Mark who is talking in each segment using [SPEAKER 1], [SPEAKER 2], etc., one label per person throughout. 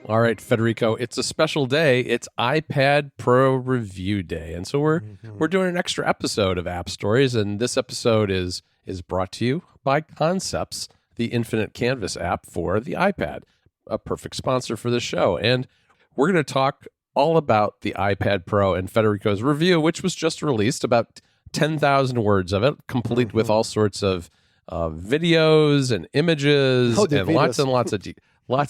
[SPEAKER 1] All right, Federico, it's a special day. It's iPad Pro Review Day. And so we're doing an extra episode of App Stories, and this episode is brought to you by Concepts, the Infinite Canvas app for the iPad, a perfect sponsor for the show. And we're going to talk all about the iPad Pro and Federico's review, which was just released, about 10,000 words of it, complete with all sorts of videos and images lots and lots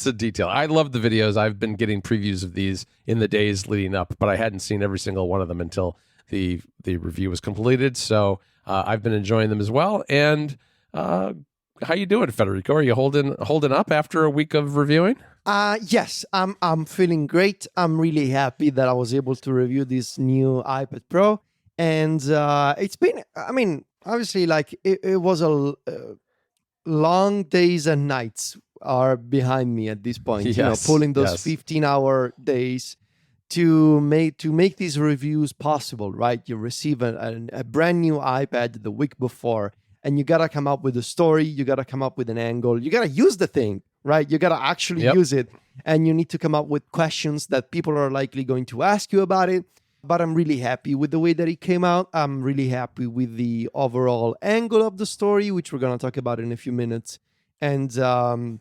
[SPEAKER 1] of detail. I love the videos. I've been getting previews of these in the days leading up, but I hadn't seen every single one of them until the review was completed. So I've been enjoying them as well. And how you doing, Federico? Are you holding up after a week of reviewing?
[SPEAKER 2] Yes, I'm feeling great. I'm really happy that I was able to review this new iPad Pro, and it's been. I mean, obviously, like it was a long days and nights are behind me at this point.
[SPEAKER 1] Yes,
[SPEAKER 2] pulling those 15-hour days to make these reviews possible. Right, you receive a brand new iPad the week before, and you gotta come up with a story. You gotta come up with an angle. You gotta use the thing. Right, you gotta actually use it, and you need to come up with questions that people are likely going to ask you about it. But I'm really happy with the way that it came out. I'm really happy with the overall angle of the story, which we're gonna talk about in a few minutes. And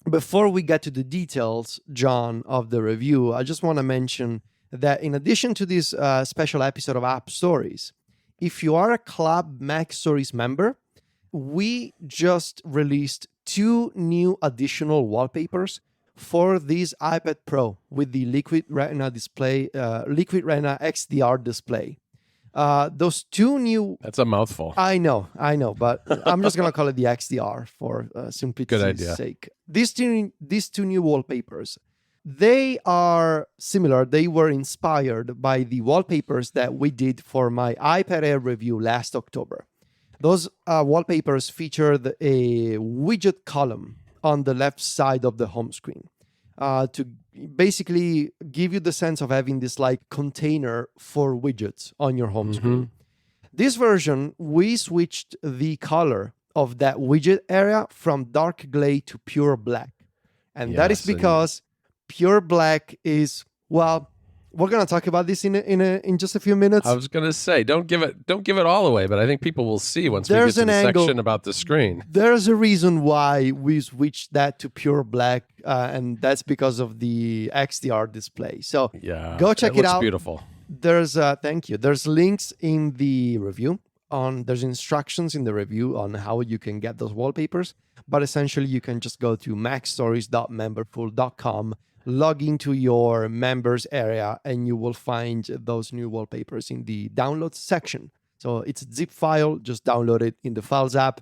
[SPEAKER 2] before we get to the details, John, of the review, I just want to mention that in addition to this special episode of App Stories, if you are a Club Mac Stories member, we just released 2 new additional wallpapers for this iPad Pro with the Liquid Retina display, Liquid Retina XDR display. Those 2 new...
[SPEAKER 1] That's a mouthful.
[SPEAKER 2] I know, but I'm just going to call it the XDR for simplicity's sake. These two new wallpapers, they are similar. They were inspired by the wallpapers that we did for my iPad Air review last October. Those wallpapers featured a widget column on the left side of the home screen to basically give you the sense of having this like container for widgets on your home screen. This version, we switched the color of that widget area from dark gray to pure black. And that is because pure black is, well, we're going to talk about this in just a few minutes.
[SPEAKER 1] I was going to say, don't give it all away, but I think people will see once we get to the section about the screen.
[SPEAKER 2] There's a reason why we switched that to pure black, and that's because of the XDR display. So go check it out.
[SPEAKER 1] It's beautiful.
[SPEAKER 2] Thank you. There's links in the review. There's instructions in the review on how you can get those wallpapers, but essentially you can just go to macstories.memberful.com, log into your members area, and you will find those new wallpapers in the downloads section. So it's a zip file, just download it in the Files app,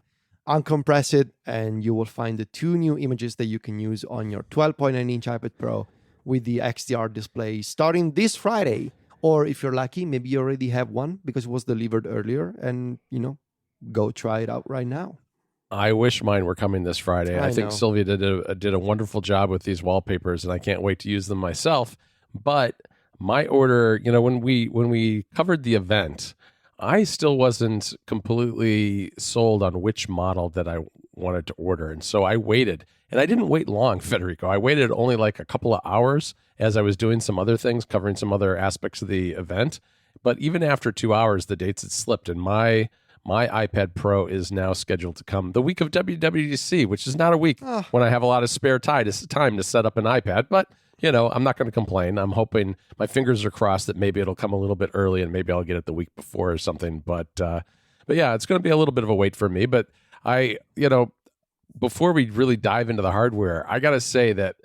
[SPEAKER 2] uncompress it, and you will find the 2 new images that you can use on your 12.9-inch iPad Pro with the XDR display starting this Friday. Or if you're lucky, maybe you already have one because it was delivered earlier, and, go try it out right now.
[SPEAKER 1] I wish mine were coming this Friday. I think Sylvia did a wonderful job with these wallpapers, and I can't wait to use them myself. But my order, when we covered the event, I still wasn't completely sold on which model that I wanted to order, and so I waited. And I didn't wait long, Federico. I waited only like a couple of hours as I was doing some other things, covering some other aspects of the event. But even after 2 hours, the dates had slipped, and my iPad Pro is now scheduled to come the week of WWDC, which is not a week when I have a lot of spare time to set up an iPad. But, I'm not going to complain. I'm hoping, my fingers are crossed that maybe it'll come a little bit early and maybe I'll get it the week before or something. But yeah, it's going to be a little bit of a wait for me. But before we really dive into the hardware, I got to say that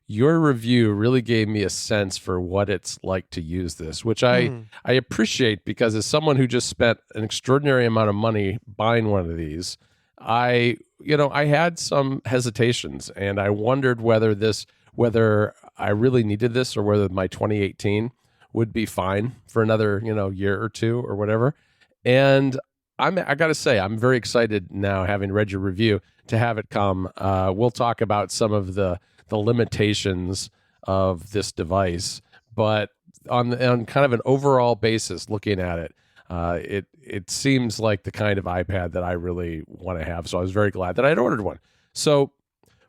[SPEAKER 1] your review really gave me a sense for what it's like to use this, which I appreciate, because as someone who just spent an extraordinary amount of money buying one of these, I had some hesitations, and I wondered whether I really needed this or whether my 2018 would be fine for another, year or two or whatever. And I got to say, I'm very excited now, having read your review, to have it come. We'll talk about some of the limitations of this device, but on kind of an overall basis, looking at it, it seems like the kind of iPad that I really want to have. So I was very glad that I had ordered one. So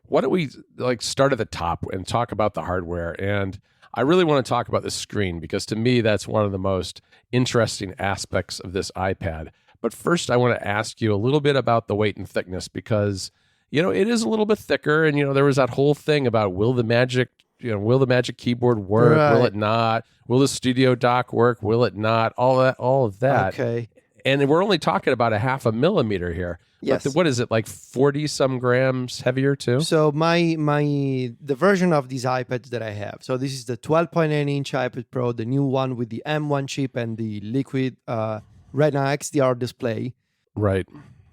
[SPEAKER 1] why don't we like start at the top and talk about the hardware? And I really want to talk about the screen because to me, that's one of the most interesting aspects of this iPad. But first, I want to ask you a little bit about the weight and thickness because, it is a little bit thicker. And, there was that whole thing about will the Magic Keyboard work?
[SPEAKER 2] Right.
[SPEAKER 1] Will it not? Will the Studio Dock work? Will it not? All of that.
[SPEAKER 2] Okay.
[SPEAKER 1] And we're only talking about a 0.5 millimeter here.
[SPEAKER 2] Yes.
[SPEAKER 1] But what is it, like 40 some grams heavier too?
[SPEAKER 2] So the version of these iPads that I have. So this is the 12.9-inch iPad Pro, the new one with the M1 chip and the Liquid Retina XDR display.
[SPEAKER 1] Right.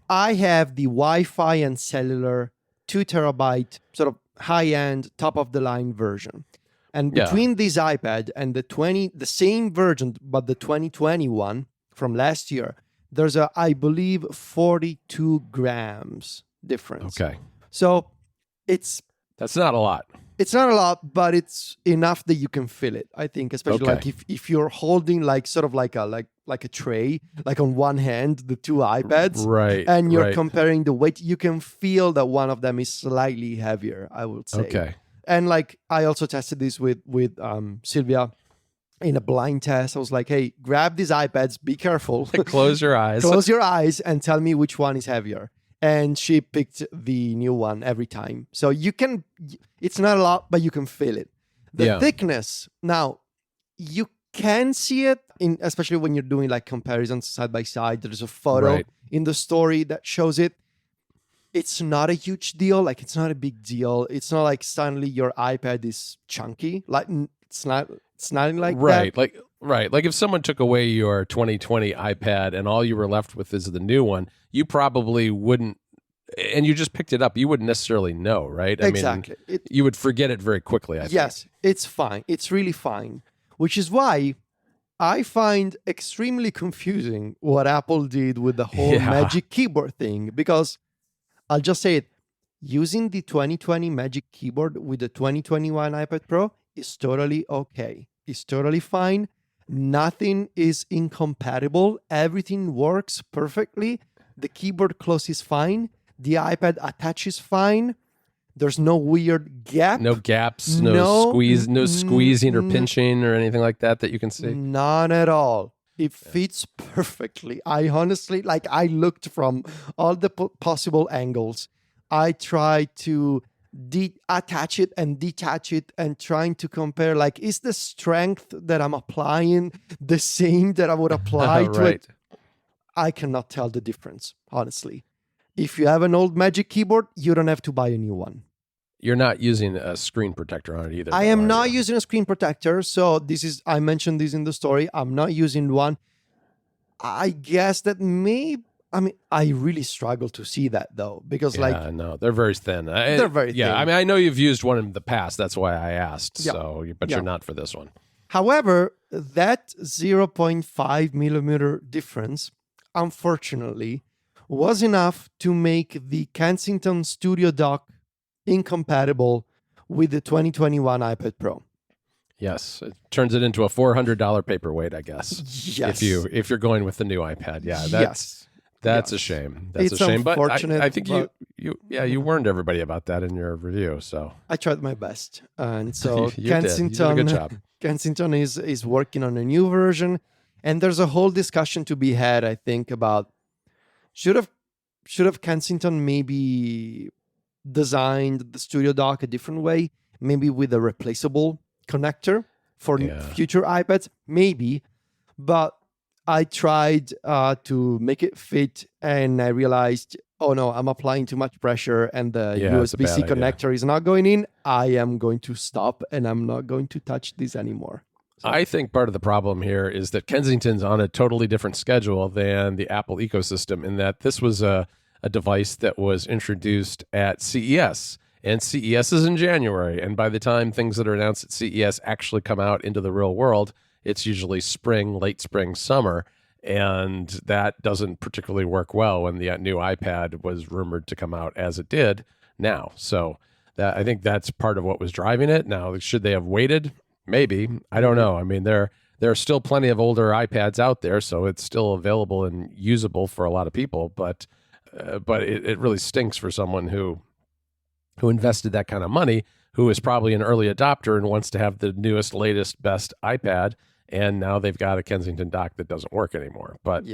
[SPEAKER 2] I have the Wi-Fi and cellular 2 terabyte sort of high-end, top-of-the-line version. And between this iPad and the same version, but the 2021 from last year, there's I believe 42 grams difference.
[SPEAKER 1] Okay.
[SPEAKER 2] So
[SPEAKER 1] that's not a lot.
[SPEAKER 2] It's not a lot, but it's enough that you can feel it. I think, especially like if you're holding like sort of like a tray, like on one hand, the two iPads,
[SPEAKER 1] right,
[SPEAKER 2] and you're comparing the weight, you can feel that one of them is slightly heavier, I would say.
[SPEAKER 1] Okay.
[SPEAKER 2] And like I also tested this with Sylvia in a blind test. I was like, hey, grab these iPads, be careful.
[SPEAKER 1] Close your eyes.
[SPEAKER 2] Close your eyes and tell me which one is heavier. And she picked the new one every time. So it's not a lot, but you can feel it. The thickness, now, you can see it, especially when you're doing like comparisons side by side. There's a photo in the story that shows it. It's not a huge deal. Like, it's not a big deal. It's not like suddenly your iPad is chunky. Like, it's not like that.
[SPEAKER 1] Like if someone took away your 2020 iPad and all you were left with is the new one, you probably wouldn't, and you just picked it up, you wouldn't necessarily know, right?
[SPEAKER 2] Exactly.
[SPEAKER 1] I mean, you would forget it very quickly, I think.
[SPEAKER 2] Yes, it's fine. It's really fine, which is why I find extremely confusing what Apple did with the whole Magic Keyboard thing, because I'll just say it, using the 2020 Magic Keyboard with the 2021 iPad Pro is totally okay. It's totally fine. Nothing is incompatible. Everything works perfectly. The keyboard closes fine. The iPad attaches fine. There's no weird gap.
[SPEAKER 1] No gaps, no squeezing or pinching or anything like that you can see.
[SPEAKER 2] None at all. It fits perfectly. I honestly, I looked from all the possible angles. I tried to attach it and detach it and trying to compare, is the strength that I'm applying the same that I would apply to it? I cannot tell the difference, honestly. If you have an old Magic Keyboard, you don't have to buy a new one.
[SPEAKER 1] You're not using a screen protector on it either.
[SPEAKER 2] I am not using a screen protector, so I mentioned this in the story. I'm not using one. I guess that I really struggle to see that though, because
[SPEAKER 1] no, they're very thin.
[SPEAKER 2] They're very thin.
[SPEAKER 1] Yeah, I know you've used one in the past. That's why I asked. But you're not for this one.
[SPEAKER 2] However, that 0.5 millimeter difference, unfortunately, was enough to make the Kensington Studio Dock incompatible with the 2021 iPad Pro.
[SPEAKER 1] Yes, it turns it into a $400 paperweight, I guess.
[SPEAKER 2] Yes,
[SPEAKER 1] if you're going with the new iPad, that's a shame. That's
[SPEAKER 2] it's
[SPEAKER 1] a shame. But I think you warned everybody about that in your review. So
[SPEAKER 2] I tried my best, and so
[SPEAKER 1] Kensington, you did a good job.
[SPEAKER 2] Kensington is working on a new version, and there's a whole discussion to be had, I think, about should have Kensington maybe designed the Studio Dock a different way, maybe with a replaceable connector for future iPads, maybe. But I tried to make it fit, and I realized, oh no, I'm applying too much pressure, and the USB-C connector is not going in. I am going to stop, and I'm not going to touch this anymore. So.
[SPEAKER 1] I think part of the problem here is that Kensington's on a totally different schedule than the Apple ecosystem, in that this was a device that was introduced at CES. And CES is in January. And by the time things that are announced at CES actually come out into the real world, it's usually spring, late spring, summer. And that doesn't particularly work well when the new iPad was rumored to come out as it did now. So I think that's part of what was driving it. Now, should they have waited? Maybe. I don't know. I mean, there are still plenty of older iPads out there, so it's still available and usable for a lot of people. But it really stinks for someone who who invested that kind of money, who is probably an early adopter and wants to have the newest, latest, best iPad, and now they've got a Kensington dock that doesn't work anymore. But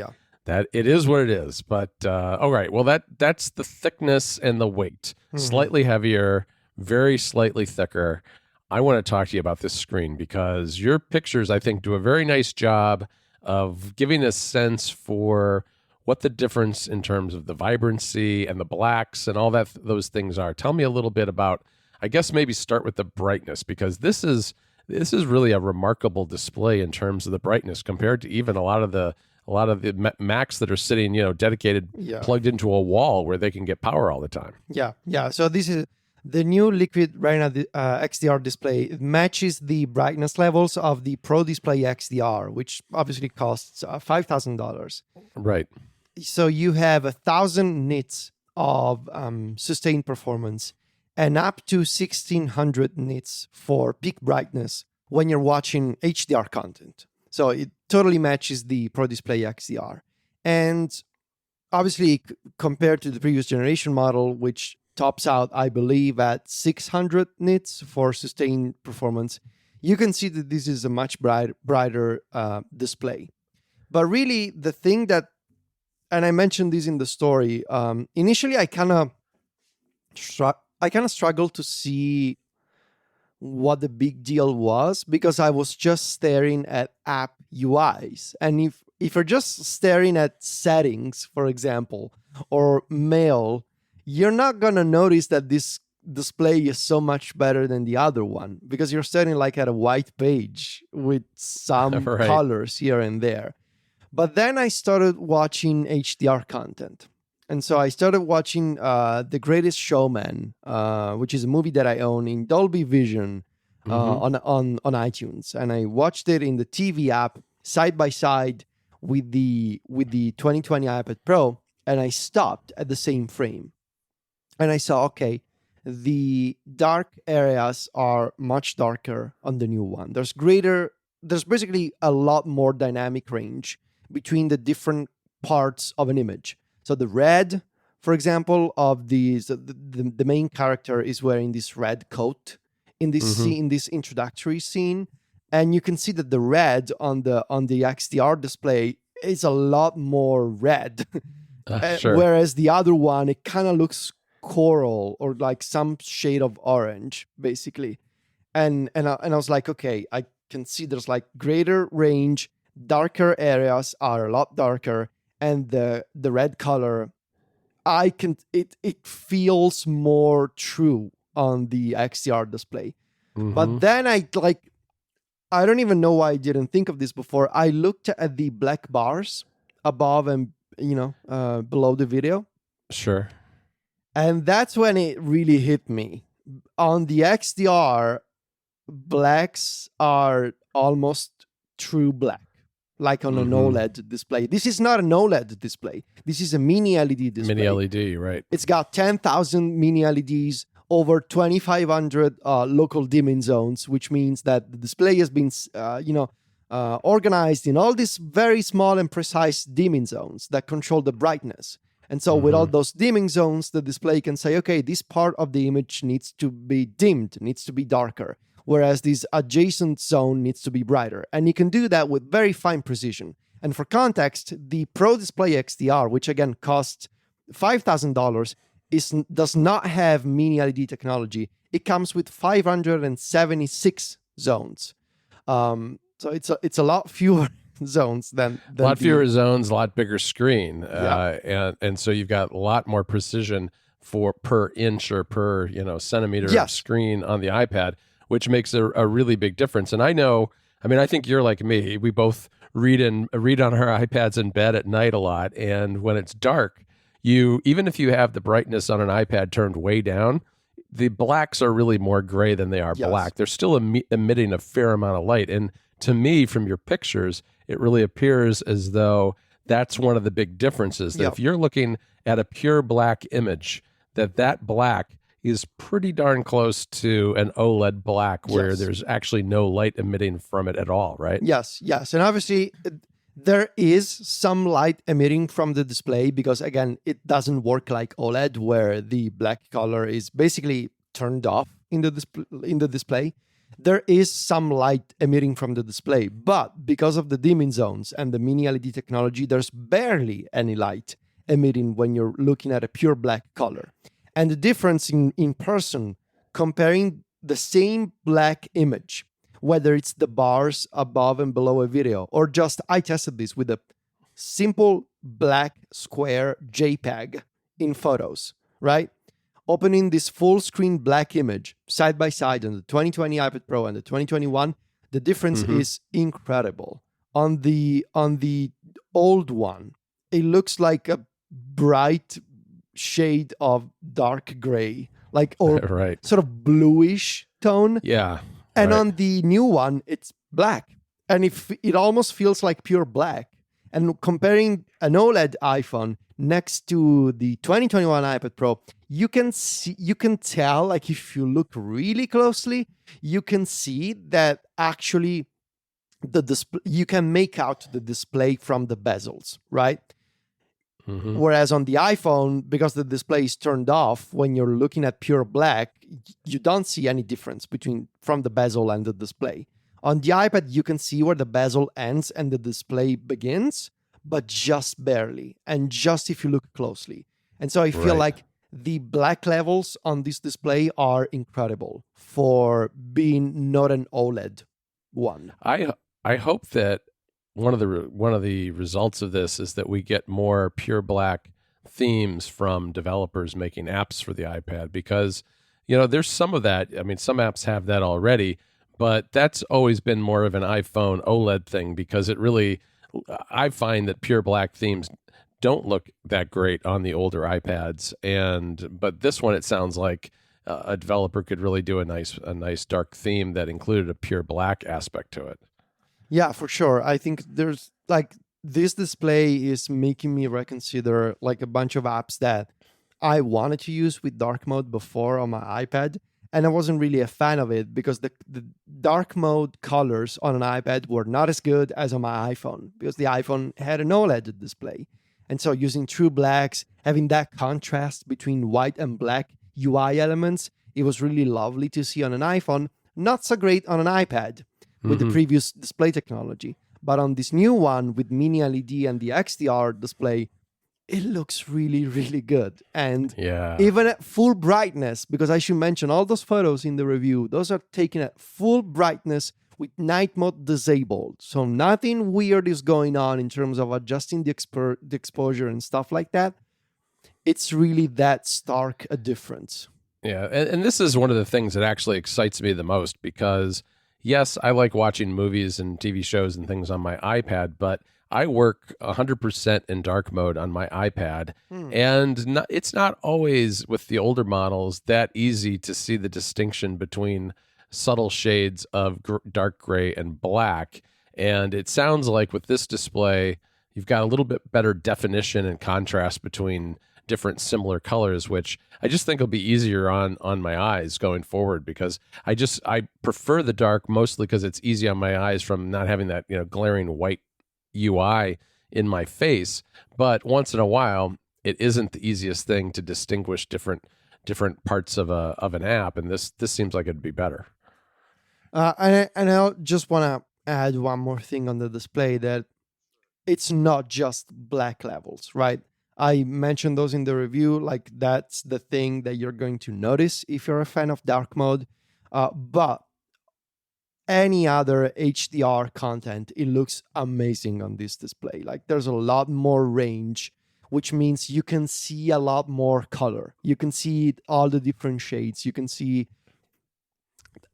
[SPEAKER 1] that it is what it is. But all right, well that's the thickness and the weight. Slightly heavier, very slightly thicker. I want to talk to you about this screen because your pictures, I think, do a very nice job of giving a sense for what the difference in terms of the vibrancy and the blacks and all that those things are. Tell me a little bit about, I guess maybe start with the brightness, because this is really a remarkable display in terms of the brightness compared to even a lot of the Macs that are sitting, dedicated, plugged into a wall where they can get power all the time.
[SPEAKER 2] Yeah. So this is the new Liquid Retina XDR display. It matches the brightness levels of the Pro Display XDR, which obviously costs $5,000.
[SPEAKER 1] Right.
[SPEAKER 2] So you have 1,000 nits of sustained performance and up to 1,600 nits for peak brightness when you're watching HDR content. So it totally matches the Pro Display XDR. And obviously, compared to the previous generation model, which tops out, I believe, at 600 nits for sustained performance, you can see that this is a much brighter display. But really, the thing that, and I mentioned this in the story, initially I kind of struggled to see what the big deal was, because I was just staring at app UIs. And if you're just staring at settings, for example, or mail, you're not going to notice that this display is so much better than the other one, because you're staring like at a white page with some colors here and there. But then I started watching HDR content. And so I started watching The Greatest Showman, which is a movie that I own in Dolby Vision on iTunes. And I watched it in the TV app side by side with the 2020 iPad Pro. And I stopped at the same frame. And I saw, okay, the dark areas are much darker on the new one. There's basically a lot more dynamic range between the different parts of an image. So the red, for example, of the main character is wearing this red coat in this scene, in this introductory scene, and you can see that the red on the XDR display is a lot more red,
[SPEAKER 1] sure.
[SPEAKER 2] Whereas the other one, it kind of looks coral or like some shade of orange, basically. And I was like, okay, I can see there's like greater range, darker areas are a lot darker, and the red color, it feels more true on the XDR display. But then I don't even know why I didn't think of this before. I looked at the black bars above and below the video.
[SPEAKER 1] Sure.
[SPEAKER 2] And that's when it really hit me. On the XDR, blacks are almost true black, like on an OLED display. This is not an OLED display. This is a mini LED display.
[SPEAKER 1] Mini LED, right.
[SPEAKER 2] It's got 10,000 mini LEDs, over 2,500 local dimming zones, which means that the display has been, organized in all these very small and precise dimming zones that control the brightness. And so with all those dimming zones, the display can say, okay, this part of the image needs to be dimmed, needs to be darker, whereas this adjacent zone needs to be brighter. And you can do that with very fine precision. And for context, the Pro Display XDR, which again costs $5,000, does not have mini LED technology. It comes with 576 zones. So it's a lot fewer zones than
[SPEAKER 1] a lot fewer zones, a lot bigger screen, and so you've got a lot more precision for per inch or per centimeter of screen on the iPad, which makes a really big difference. And I think you're like me. We both read on our iPads in bed at night a lot, and when it's dark, even if you have the brightness on an iPad turned way down, the blacks are really more gray than they are black. They're still emitting a fair amount of light, and to me, from your pictures, it really appears as though that's one of the big differences. That if you're looking at a pure black image, that black is pretty darn close to an OLED black where there's actually no light emitting from it at all, right?
[SPEAKER 2] Yes. And obviously, There is some light emitting from the display because, again, it doesn't work like OLED where the black color is basically turned off in the display. There is some light emitting from the display, but because of the dimming zones and the mini LED technology, there's barely any light emitting when you're looking at a pure black color. And the difference in person, comparing the same black image, whether it's the bars above and below a video, or just I tested this with a simple black square JPEG in photos, right? Opening this full screen black image side by side on the 2020 iPad Pro and the 2021, the difference is incredible. On the old one, it looks like a bright shade of dark gray, like or sort of bluish tone.
[SPEAKER 1] Yeah.
[SPEAKER 2] And on the new one, it's black. And it almost feels like pure black. And comparing an OLED iPhone next to the 2021 iPad Pro, you can tell, like if you look really closely, you can see that actually the display, you can make out the display from the bezels, right? Whereas on the iPhone, because the display is turned off, when you're looking at pure black, you don't see any difference from the bezel and the display. On the iPad, you can see where the bezel ends and the display begins, but just barely, and just if you look closely. And so I feel like the black levels on this display are incredible for being not an OLED one.
[SPEAKER 1] I hope that one of the results of this is that we get more pure black themes from developers making apps for the iPad, because there's some of that. I mean, some apps have that already, but that's always been more of an iPhone OLED thing, because I find that pure black themes don't look that great on the older iPads, but this one, it sounds like a developer could really do a nice dark theme that included a pure black aspect to it.
[SPEAKER 2] Yeah, for sure. I think there's this display is making me reconsider like a bunch of apps that I wanted to use with dark mode before on my iPad, and I wasn't really a fan of it because the dark mode colors on an iPad were not as good as on my iPhone, because the iPhone had an OLED display. And so using true blacks, having that contrast between white and black UI elements, it was really lovely to see on an iPhone, not so great on an iPad with the previous display technology. But on this new one with mini LED and the XDR display, it looks really, really good. And even at full brightness, because I should mention all those photos in the review, those are taken at full brightness with night mode disabled. So nothing weird is going on in terms of adjusting the exposure and stuff like that. It's really that stark a difference.
[SPEAKER 1] Yeah, and this is one of the things that actually excites me the most, because yes, I like watching movies and TV shows and things on my iPad, but I work 100% in dark mode on my iPad, and it's not always, with the older models, that easy to see the distinction between subtle shades of dark gray and black. And it sounds like with this display, you've got a little bit better definition and contrast between different similar colors, which I just think will be easier on my eyes going forward, because I prefer the dark mostly because it's easy on my eyes from not having that glaring white UI in my face. But once in a while, it isn't the easiest thing to distinguish different parts of an app, and this seems like it'd be better.
[SPEAKER 2] And I just want to add one more thing on the display, that it's not just black levels, right? I mentioned those in the review, like that's the thing that you're going to notice if you're a fan of dark mode. But any other HDR content, it looks amazing on this display. Like there's a lot more range, which means you can see a lot more color. You can see all the different shades. You can see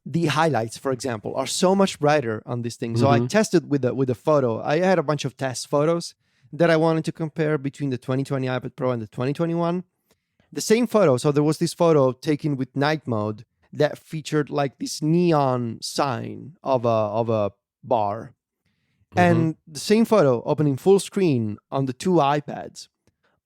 [SPEAKER 2] the highlights, for example, are so much brighter on this thing. So I tested with a photo. I had a bunch of test photos that I wanted to compare between the 2020 iPad Pro and the 2021. The same photo. So there was this photo taken with night mode that featured like this neon sign of a bar. And the same photo opening full screen on the two iPads.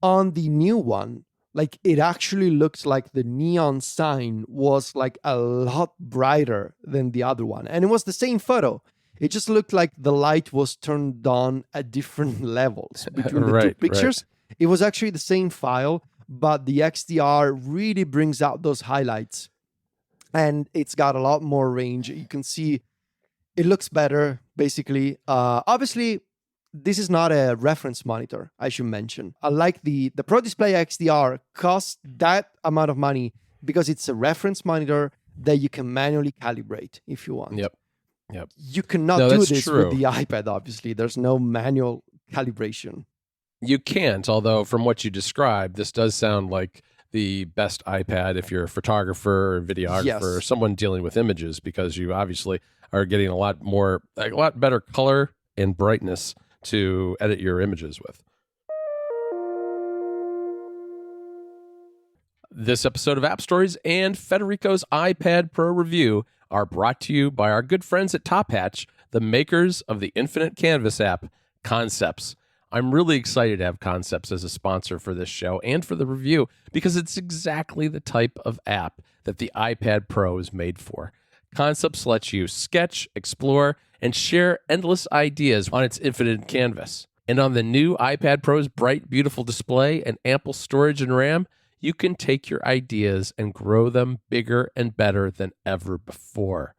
[SPEAKER 2] On the new one, like it actually looked like the neon sign was like a lot brighter than the other one. And it was the same photo. It just looked like the light was turned on at different levels between the two pictures. Right. It was actually the same file, but the XDR really brings out those highlights. And it's got a lot more range. You can see it looks better, basically. Obviously, this is not a reference monitor, I should mention. Unlike the Pro Display XDR costs that amount of money because it's a reference monitor that you can manually calibrate if you want.
[SPEAKER 1] Yep.
[SPEAKER 2] You cannot do this with the iPad, obviously. There's no manual calibration.
[SPEAKER 1] You can't, although from what you described, this does sound like the best iPad if you're a photographer or videographer or someone dealing with images, because you obviously are getting a lot better color and brightness to edit your images with. This episode of App Stories and Federico's iPad Pro review are brought to you by our good friends at Top Hatch, the makers of the Infinite Canvas app, Concepts. I'm really excited to have Concepts as a sponsor for this show and for the review because it's exactly the type of app that the iPad Pro is made for. Concepts lets you sketch, explore, and share endless ideas on its infinite canvas. And on the new iPad Pro's bright, beautiful display and ample storage and RAM, you can take your ideas and grow them bigger and better than ever before.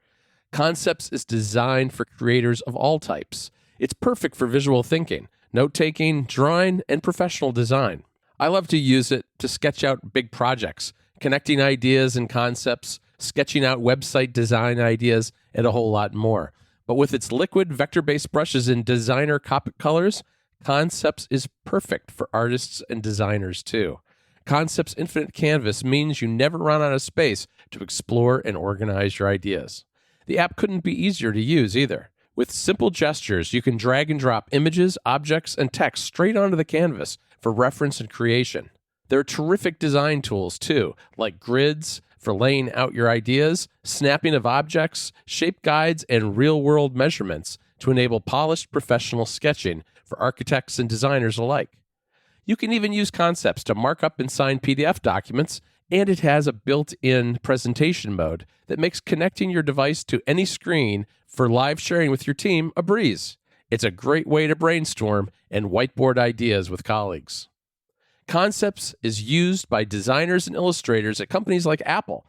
[SPEAKER 1] Concepts is designed for creators of all types. It's perfect for visual thinking, note-taking, drawing, and professional design. I love to use it to sketch out big projects, connecting ideas and concepts, sketching out website design ideas, and a whole lot more. But with its liquid vector-based brushes in designer Copic colors, Concepts is perfect for artists and designers too. Concepts Infinite Canvas means you never run out of space to explore and organize your ideas. The app couldn't be easier to use either. With simple gestures, you can drag and drop images, objects, and text straight onto the canvas for reference and creation. There are terrific design tools too, like grids for laying out your ideas, snapping of objects, shape guides, and real-world measurements to enable polished professional sketching for architects and designers alike. You can even use Concepts to mark up and sign PDF documents, and it has a built-in presentation mode that makes connecting your device to any screen for live sharing with your team a breeze. It's a great way to brainstorm and whiteboard ideas with colleagues. Concepts is used by designers and illustrators at companies like Apple,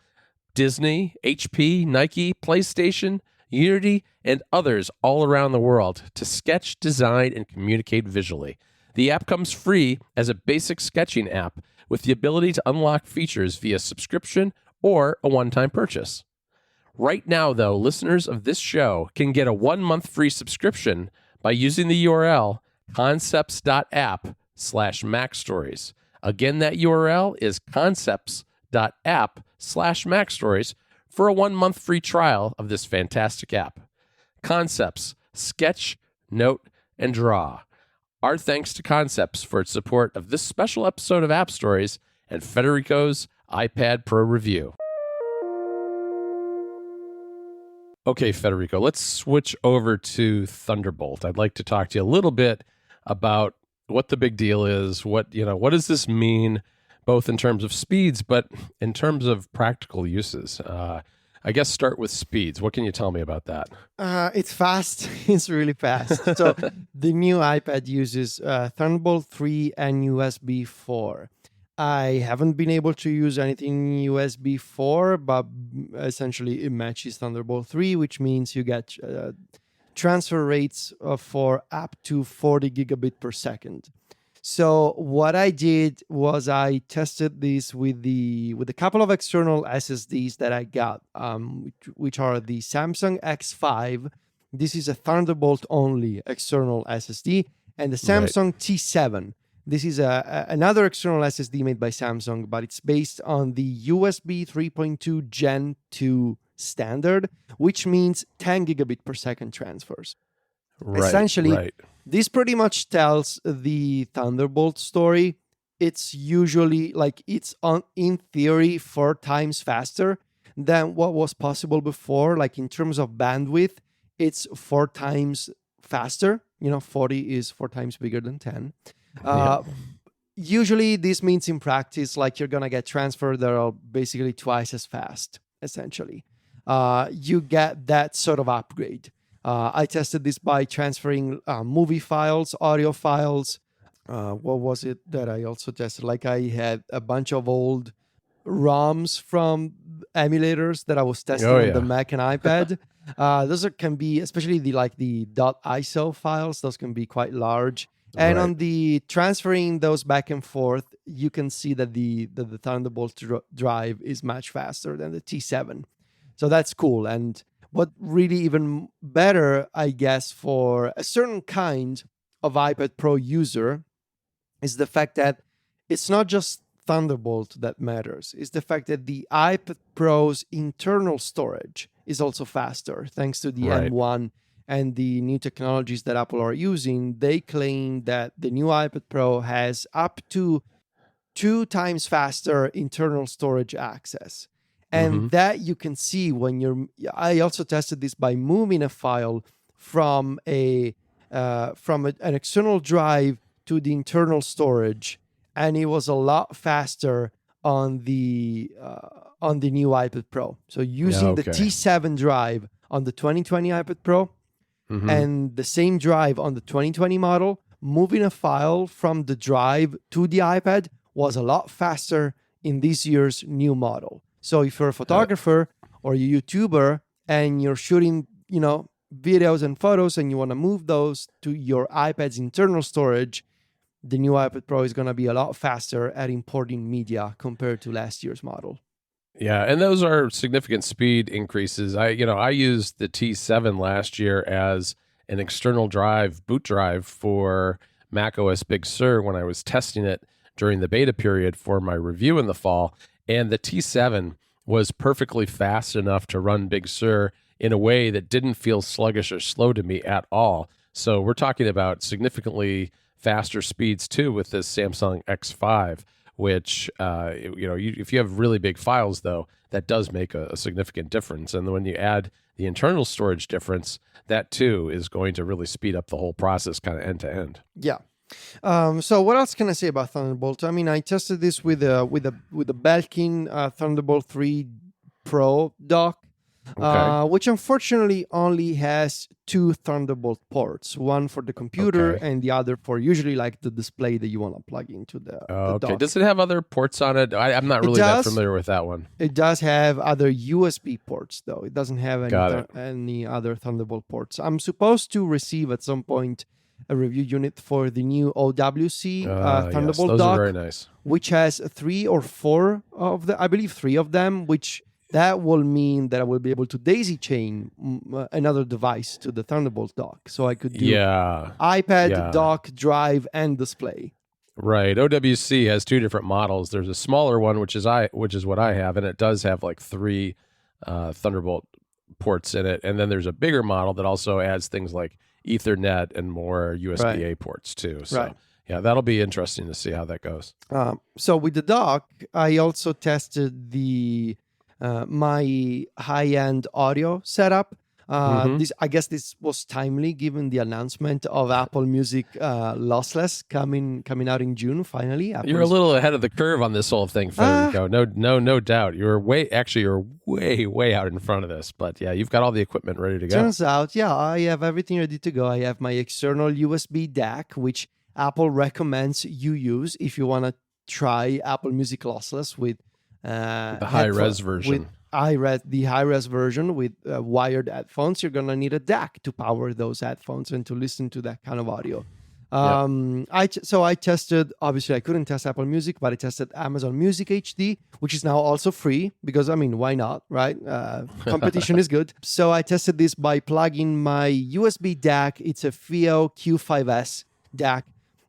[SPEAKER 1] Disney, HP, Nike, PlayStation, Unity, and others all around the world to sketch, design, and communicate visually. The app comes free as a basic sketching app with the ability to unlock features via subscription or a one-time purchase. Right now, though, listeners of this show can get a 1-month free subscription by using the URL concepts.app/MacStories. Again, that URL is concepts.app/MacStories for a 1-month free trial of this fantastic app. Concepts, sketch, note, and draw. Our thanks to Concepts for its support of this special episode of App Stories and Federico's iPad Pro review. Okay, Federico, let's switch over to Thunderbolt. I'd like to talk to you a little bit about what the big deal is. What does this mean, both in terms of speeds, but in terms of practical uses? I guess start with speeds. What can you tell me about that?
[SPEAKER 2] It's fast. It's really fast. So the new iPad uses Thunderbolt 3 and USB 4. I haven't been able to use anything USB 4, but essentially it matches Thunderbolt 3, which means you get transfer rates for up to 40 gigabit per second. So what I did was I tested this with a couple of external SSDs that I got, which are the Samsung X5. This is a Thunderbolt only external SSD, and the Samsung T7. This is another external SSD made by Samsung, but it's based on the USB 3.2 Gen 2 standard, which means 10 gigabit per second transfers. Essentially, this pretty much tells the Thunderbolt story. It's usually in theory 4 times faster than what was possible before. Like in terms of bandwidth, it's 4 times faster. 40 is 4 times bigger than 10. Usually this means in practice, like you're going to get transfer that are basically twice as fast, essentially. You get that sort of upgrade. I tested this by transferring movie files, audio files. What was it that I also tested? Like I had a bunch of old ROMs from emulators that I was testing on the Mac and iPad. Those can be, especially the .iso files. Those can be quite large. And on the transferring those back and forth, you can see that the Thunderbolt drive is much faster than the T7. So that's cool. And what really even better, I guess, for a certain kind of iPad Pro user is the fact that it's not just Thunderbolt that matters. It's the fact that the iPad Pro's internal storage is also faster thanks to the M1 and the new technologies that Apple are using. They claim that the new iPad Pro has up to 2 times faster internal storage access. And that you can see when I also tested this by moving a file from an external drive to the internal storage, and it was a lot faster on the new iPad Pro. So using the T7 drive on the 2020 iPad Pro and the same drive on the 2020 model, moving a file from the drive to the iPad was a lot faster in this year's new model. So if you're a photographer or a YouTuber and you're shooting, videos and photos and you want to move those to your iPad's internal storage, the new iPad Pro is going to be a lot faster at importing media compared to last year's model.
[SPEAKER 1] Yeah, and those are significant speed increases. I used the T7 last year as an external boot drive for macOS Big Sur when I was testing it during the beta period for my review in the fall. And the T7 was perfectly fast enough to run Big Sur in a way that didn't feel sluggish or slow to me at all. So we're talking about significantly faster speeds too with this Samsung X5, which, if you have really big files, though, that does make a significant difference. And when you add the internal storage difference, that too is going to really speed up the whole process kind of end to end.
[SPEAKER 2] Yeah. So what else can I say about Thunderbolt? I mean, I tested this with a Belkin Thunderbolt 3 Pro dock, which unfortunately only has 2 Thunderbolt ports, one for the computer and the other for usually like the display that you want to plug into the dock.
[SPEAKER 1] Does it have other ports on it? I'm not really that familiar with that one.
[SPEAKER 2] It does have other USB ports, though. It doesn't have any other Thunderbolt ports. I'm supposed to receive at some point a review unit for the new OWC Thunderbolt
[SPEAKER 1] those
[SPEAKER 2] dock,
[SPEAKER 1] are very nice,
[SPEAKER 2] which has 3 or 4 of the, I believe 3 of them, which that will mean that I will be able to daisy chain another device to the Thunderbolt dock. So I could do iPad, dock, drive, and display.
[SPEAKER 1] Right. OWC has 2 different models. There's a smaller one, which is what I have, and it does have like 3 Thunderbolt ports in it. And then there's a bigger model that also adds things like Ethernet and more USB-A ports too. So yeah, that'll be interesting to see how that goes.
[SPEAKER 2] So with the dock, I also tested the my high-end audio setup. I guess this was timely given the announcement of Apple Music lossless coming out in June. Finally,
[SPEAKER 1] you're a little ahead of the curve on this whole thing, Federico. No doubt. You're way out in front of this. But yeah, you've got all the equipment ready to go.
[SPEAKER 2] Turns out, I have everything ready to go. I have my external USB DAC, which Apple recommends you use if you want to try Apple Music lossless with
[SPEAKER 1] the high-res version.
[SPEAKER 2] The high-res version with wired headphones. You're going to need a DAC to power those headphones and to listen to that kind of audio. I tested, obviously I couldn't test Apple Music, but I tested Amazon Music HD, which is now also free because, I mean, why not, right? Competition is good. So I tested this by plugging my USB DAC. It's a FIO Q5S DAC.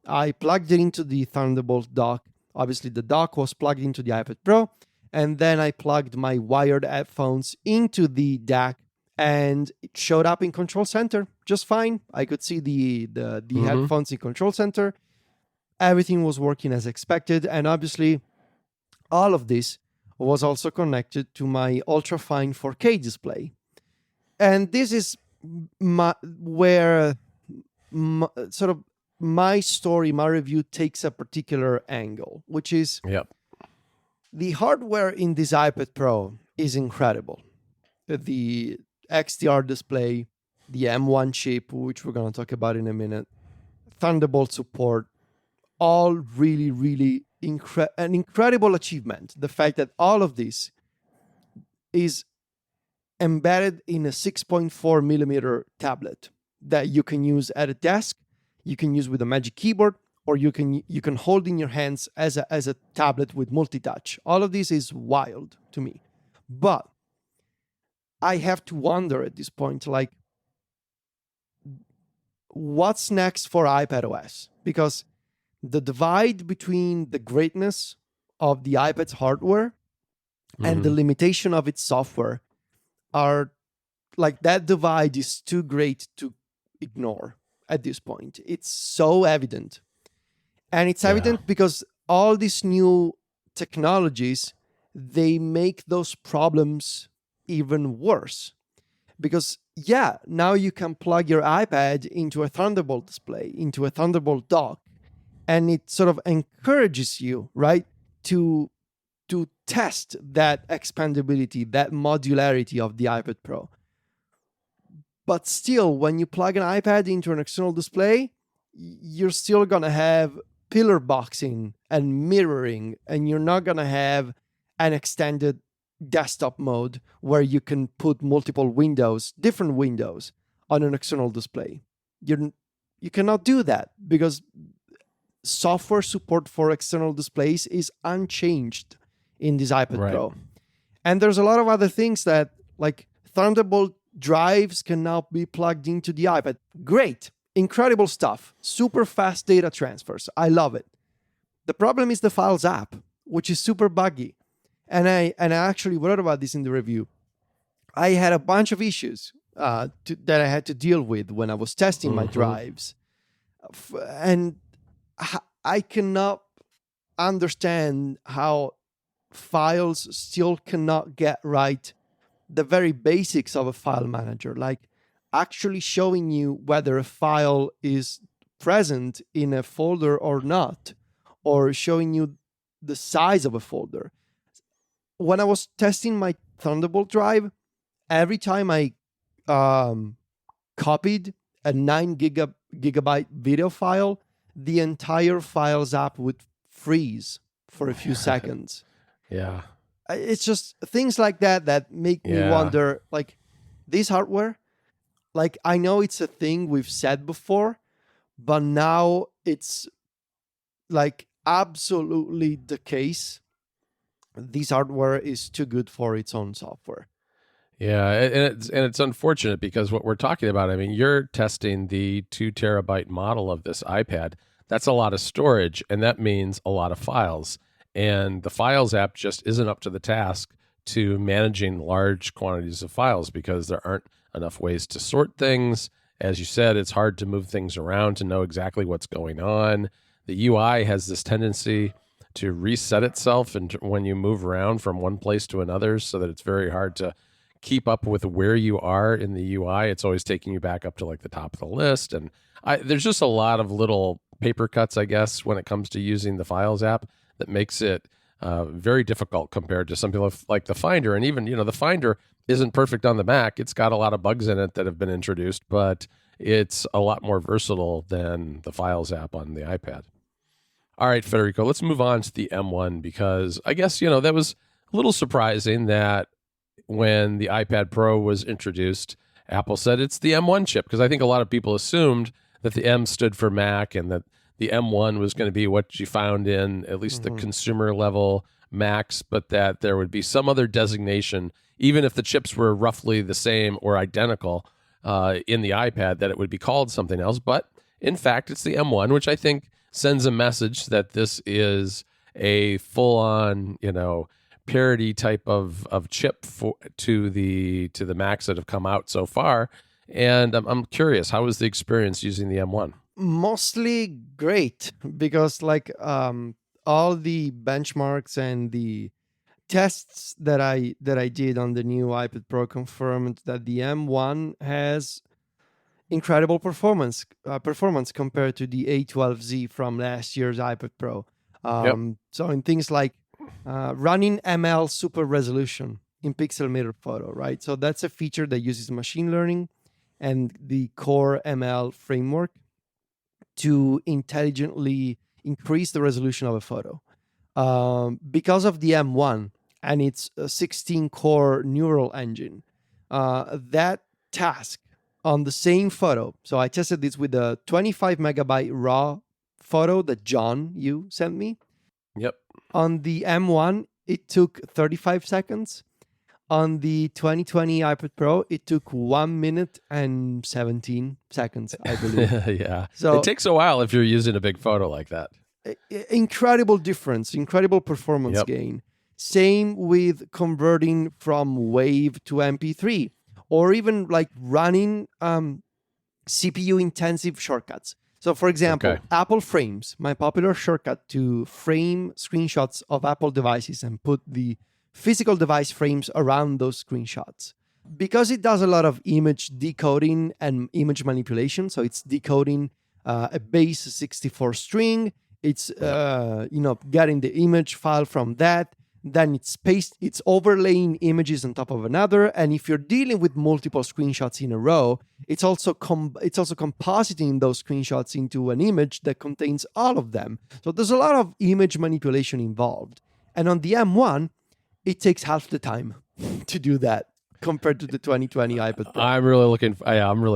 [SPEAKER 2] I plugged it into the Thunderbolt dock. Obviously, the dock was plugged into the iPad Pro. And then I plugged my wired headphones into the DAC, and it showed up in Control Center just fine. I could see the headphones in Control Center. Everything was working as expected. And obviously, all of this was also connected to my ultra-fine 4K display. And this is where my story, my review takes a particular angle, which is the hardware in this iPad Pro is incredible. The XDR display, the M1 chip, which we're going to talk about in a minute, Thunderbolt support, all really, really an incredible achievement. The fact that all of this is embedded in a 6.4 millimeter tablet that you can use at a desk, you can use with a Magic Keyboard, or you can hold in your hands as a tablet with multi-touch. All of this is wild to me. But I have to wonder at this point, like, what's next for iPad OS? Because the divide between the greatness of the iPad's hardware and the limitation of its software are like, that divide is too great to ignore at this point. It's so evident. And it's evident because all these new technologies, they make those problems even worse. Because now you can plug your iPad into a Thunderbolt display, into a Thunderbolt dock, and it sort of encourages you, right, to test that expandability, that modularity of the iPad Pro. But still, when you plug an iPad into an external display, you're still going to have pillar boxing and mirroring, and you're not going to have an extended desktop mode where you can put multiple windows, different windows, on an external display. You cannot do that because software support for external displays is unchanged in this iPad Pro. And there's a lot of other things that, like, Thunderbolt drives can now be plugged into the iPad. Great. Incredible stuff. Super fast data transfers. I love it. The problem is the Files app, which is super buggy. And I actually wrote about this in the review. I had a bunch of issues that I had to deal with when I was testing my drives. And I cannot understand how Files still cannot get right the very basics of a file manager, like actually showing you whether a file is present in a folder or not, or showing you the size of a folder. When I was testing my Thunderbolt drive, every time I copied a 9 gigabyte video file, the entire Files app would freeze for a few seconds.
[SPEAKER 1] Yeah.
[SPEAKER 2] It's just things like that make me wonder, like, this hardware, like, I know it's a thing we've said before, but now it's like absolutely the case. This hardware is too good for its own software.
[SPEAKER 1] Yeah, and it's unfortunate because what we're talking about, I mean, you're testing the 2 terabyte model of this iPad. That's a lot of storage, and that means a lot of files. And the Files app just isn't up to the task to managing large quantities of files because there aren't enough ways to sort things. As you said, it's hard to move things around to know exactly what's going on. The UI has this tendency to reset itself and when you move around from one place to another, so that it's very hard to keep up with where you are in the UI. It's always taking you back up to like the top of the list. And there's just a lot of little paper cuts, I guess, when it comes to using the Files app that makes it very difficult compared to something like the Finder. And even, the Finder isn't perfect on the Mac. It's got a lot of bugs in it that have been introduced, but it's a lot more versatile than the Files app on the iPad. All right, Federico, let's move on to the M1 because I guess, that was a little surprising that when the iPad Pro was introduced, Apple said it's the M1 chip, because I think a lot of people assumed that the M stood for Mac and that the M1 was going to be what you found in at least the consumer level Macs, but that there would be some other designation, even if the chips were roughly the same or identical in the iPad, that it would be called something else. But in fact, it's the M1, which I think sends a message that this is a full-on, parity type of chip to the Macs that have come out so far. And I'm curious, how was the experience using the M1?
[SPEAKER 2] Mostly great, because all the benchmarks and the tests that I did on the new iPad Pro confirmed that the M1 has incredible performance compared to the A12Z from last year's iPad Pro. So in things like running ML super resolution in pixel mirror photo, right? So that's a feature that uses machine learning, and the Core ML framework to intelligently increase the resolution of a photo. Because of the M1 and its 16-core neural engine, that task on the same photo, so I tested this with a 25 megabyte raw photo that John, you sent me.
[SPEAKER 1] Yep.
[SPEAKER 2] On the M1, it took 35 seconds. On the 2020 iPad Pro, it took 1 minute and 17 seconds, I believe.
[SPEAKER 1] Yeah.
[SPEAKER 2] So
[SPEAKER 1] it takes a while if you're using a big photo like that.
[SPEAKER 2] Incredible difference, incredible performance gain. Same with converting from WAV to MP3, or even like running CPU intensive shortcuts. So for example, Apple Frames, my popular shortcut to frame screenshots of Apple devices and put the physical device frames around those screenshots. Because it does a lot of image decoding and image manipulation, so it's decoding a base 64 string, it's getting the image file from that, then it's overlaying images on top of another, and if you're dealing with multiple screenshots in a row, it's also compositing those screenshots into an image that contains all of them. So there's a lot of image manipulation involved. And on the M1, it takes half the time to do that compared to the 2020 iPad Pro.
[SPEAKER 1] I'm really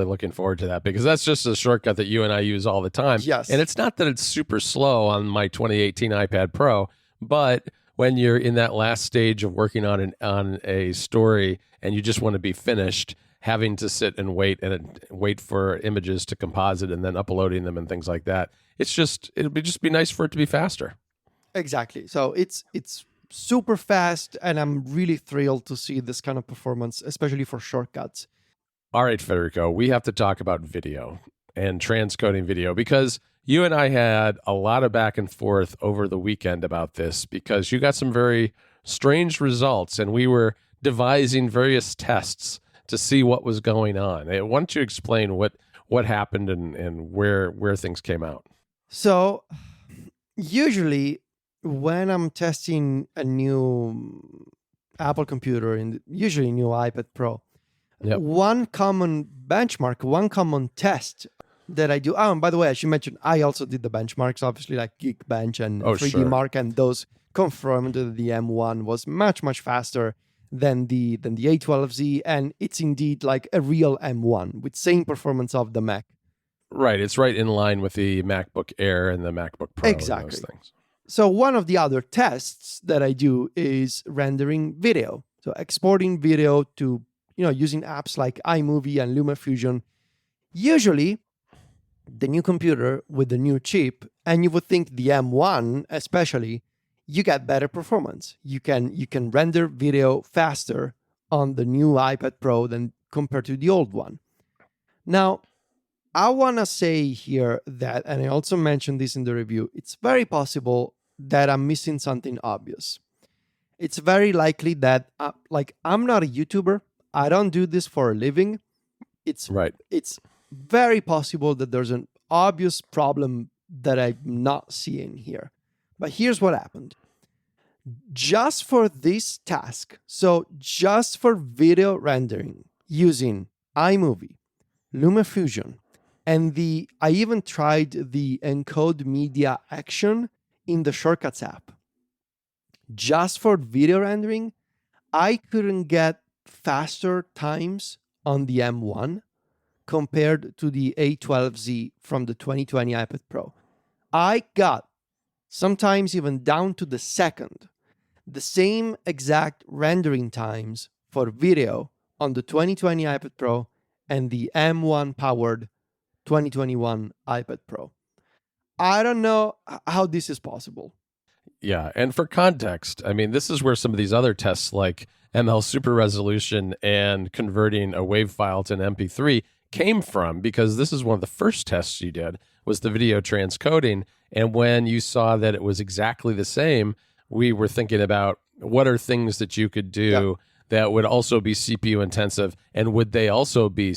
[SPEAKER 1] looking forward to that, because that's just a shortcut that you and I use all the time.
[SPEAKER 2] Yes.
[SPEAKER 1] And it's not that it's super slow on my 2018 iPad Pro, but when you're in that last stage of working on a story and you just want to be finished, having to sit and wait for images to composite and then uploading them and things like that, it'll just be nice for it to be faster.
[SPEAKER 2] Exactly. So it's super fast, and I'm really thrilled to see this kind of performance, especially for shortcuts.
[SPEAKER 1] All right, Federico, we have to talk about video and transcoding video, because you and I had a lot of back and forth over the weekend about this, because you got some very strange results and we were devising various tests to see what was going on. Why don't you explain what happened and where things came out?
[SPEAKER 2] So usually when I'm testing a new Apple computer, and usually a new iPad Pro, one common benchmark, one common test that I do. Oh, and by the way, I should mention, I also did the benchmarks, obviously, like Geekbench and 3D Mark, and those confirmed that the M1 was much, much faster than the A12Z, and it's indeed like a real M1 with same performance of the Mac.
[SPEAKER 1] Right, it's right in line with the MacBook Air and the MacBook Pro.
[SPEAKER 2] Exactly.
[SPEAKER 1] And those things.
[SPEAKER 2] So one of the other tests that I do is rendering video. So exporting video to, using apps like iMovie and LumaFusion. Usually, the new computer with the new chip, and you would think the M1 especially, you get better performance. You can render video faster on the new iPad Pro than compared to the old one. Now, I want to say here that, and I also mentioned this in the review, it's very possible that I'm missing something obvious. It's very likely that, I'm not a YouTuber. I don't do this for a living. It's very possible that there's an obvious problem that I'm not seeing here. But here's what happened. Just for this task, so just for video rendering using iMovie, LumaFusion, and I even tried the encode media action in the Shortcuts app. Just for video rendering, I couldn't get faster times on the M1 compared to the A12Z from the 2020 iPad Pro. I got, sometimes even down to the second, the same exact rendering times for video on the 2020 iPad Pro and the M1 powered 2021 iPad Pro. I don't know how this is possible.
[SPEAKER 1] Yeah, and for context, I mean, this is where some of these other tests like ML Super Resolution and converting a WAV file to an MP3 came from, because this is one of the first tests you did, was the video transcoding. And when you saw that it was exactly the same, we were thinking about what are things that you could do that would also be CPU intensive, and would they also be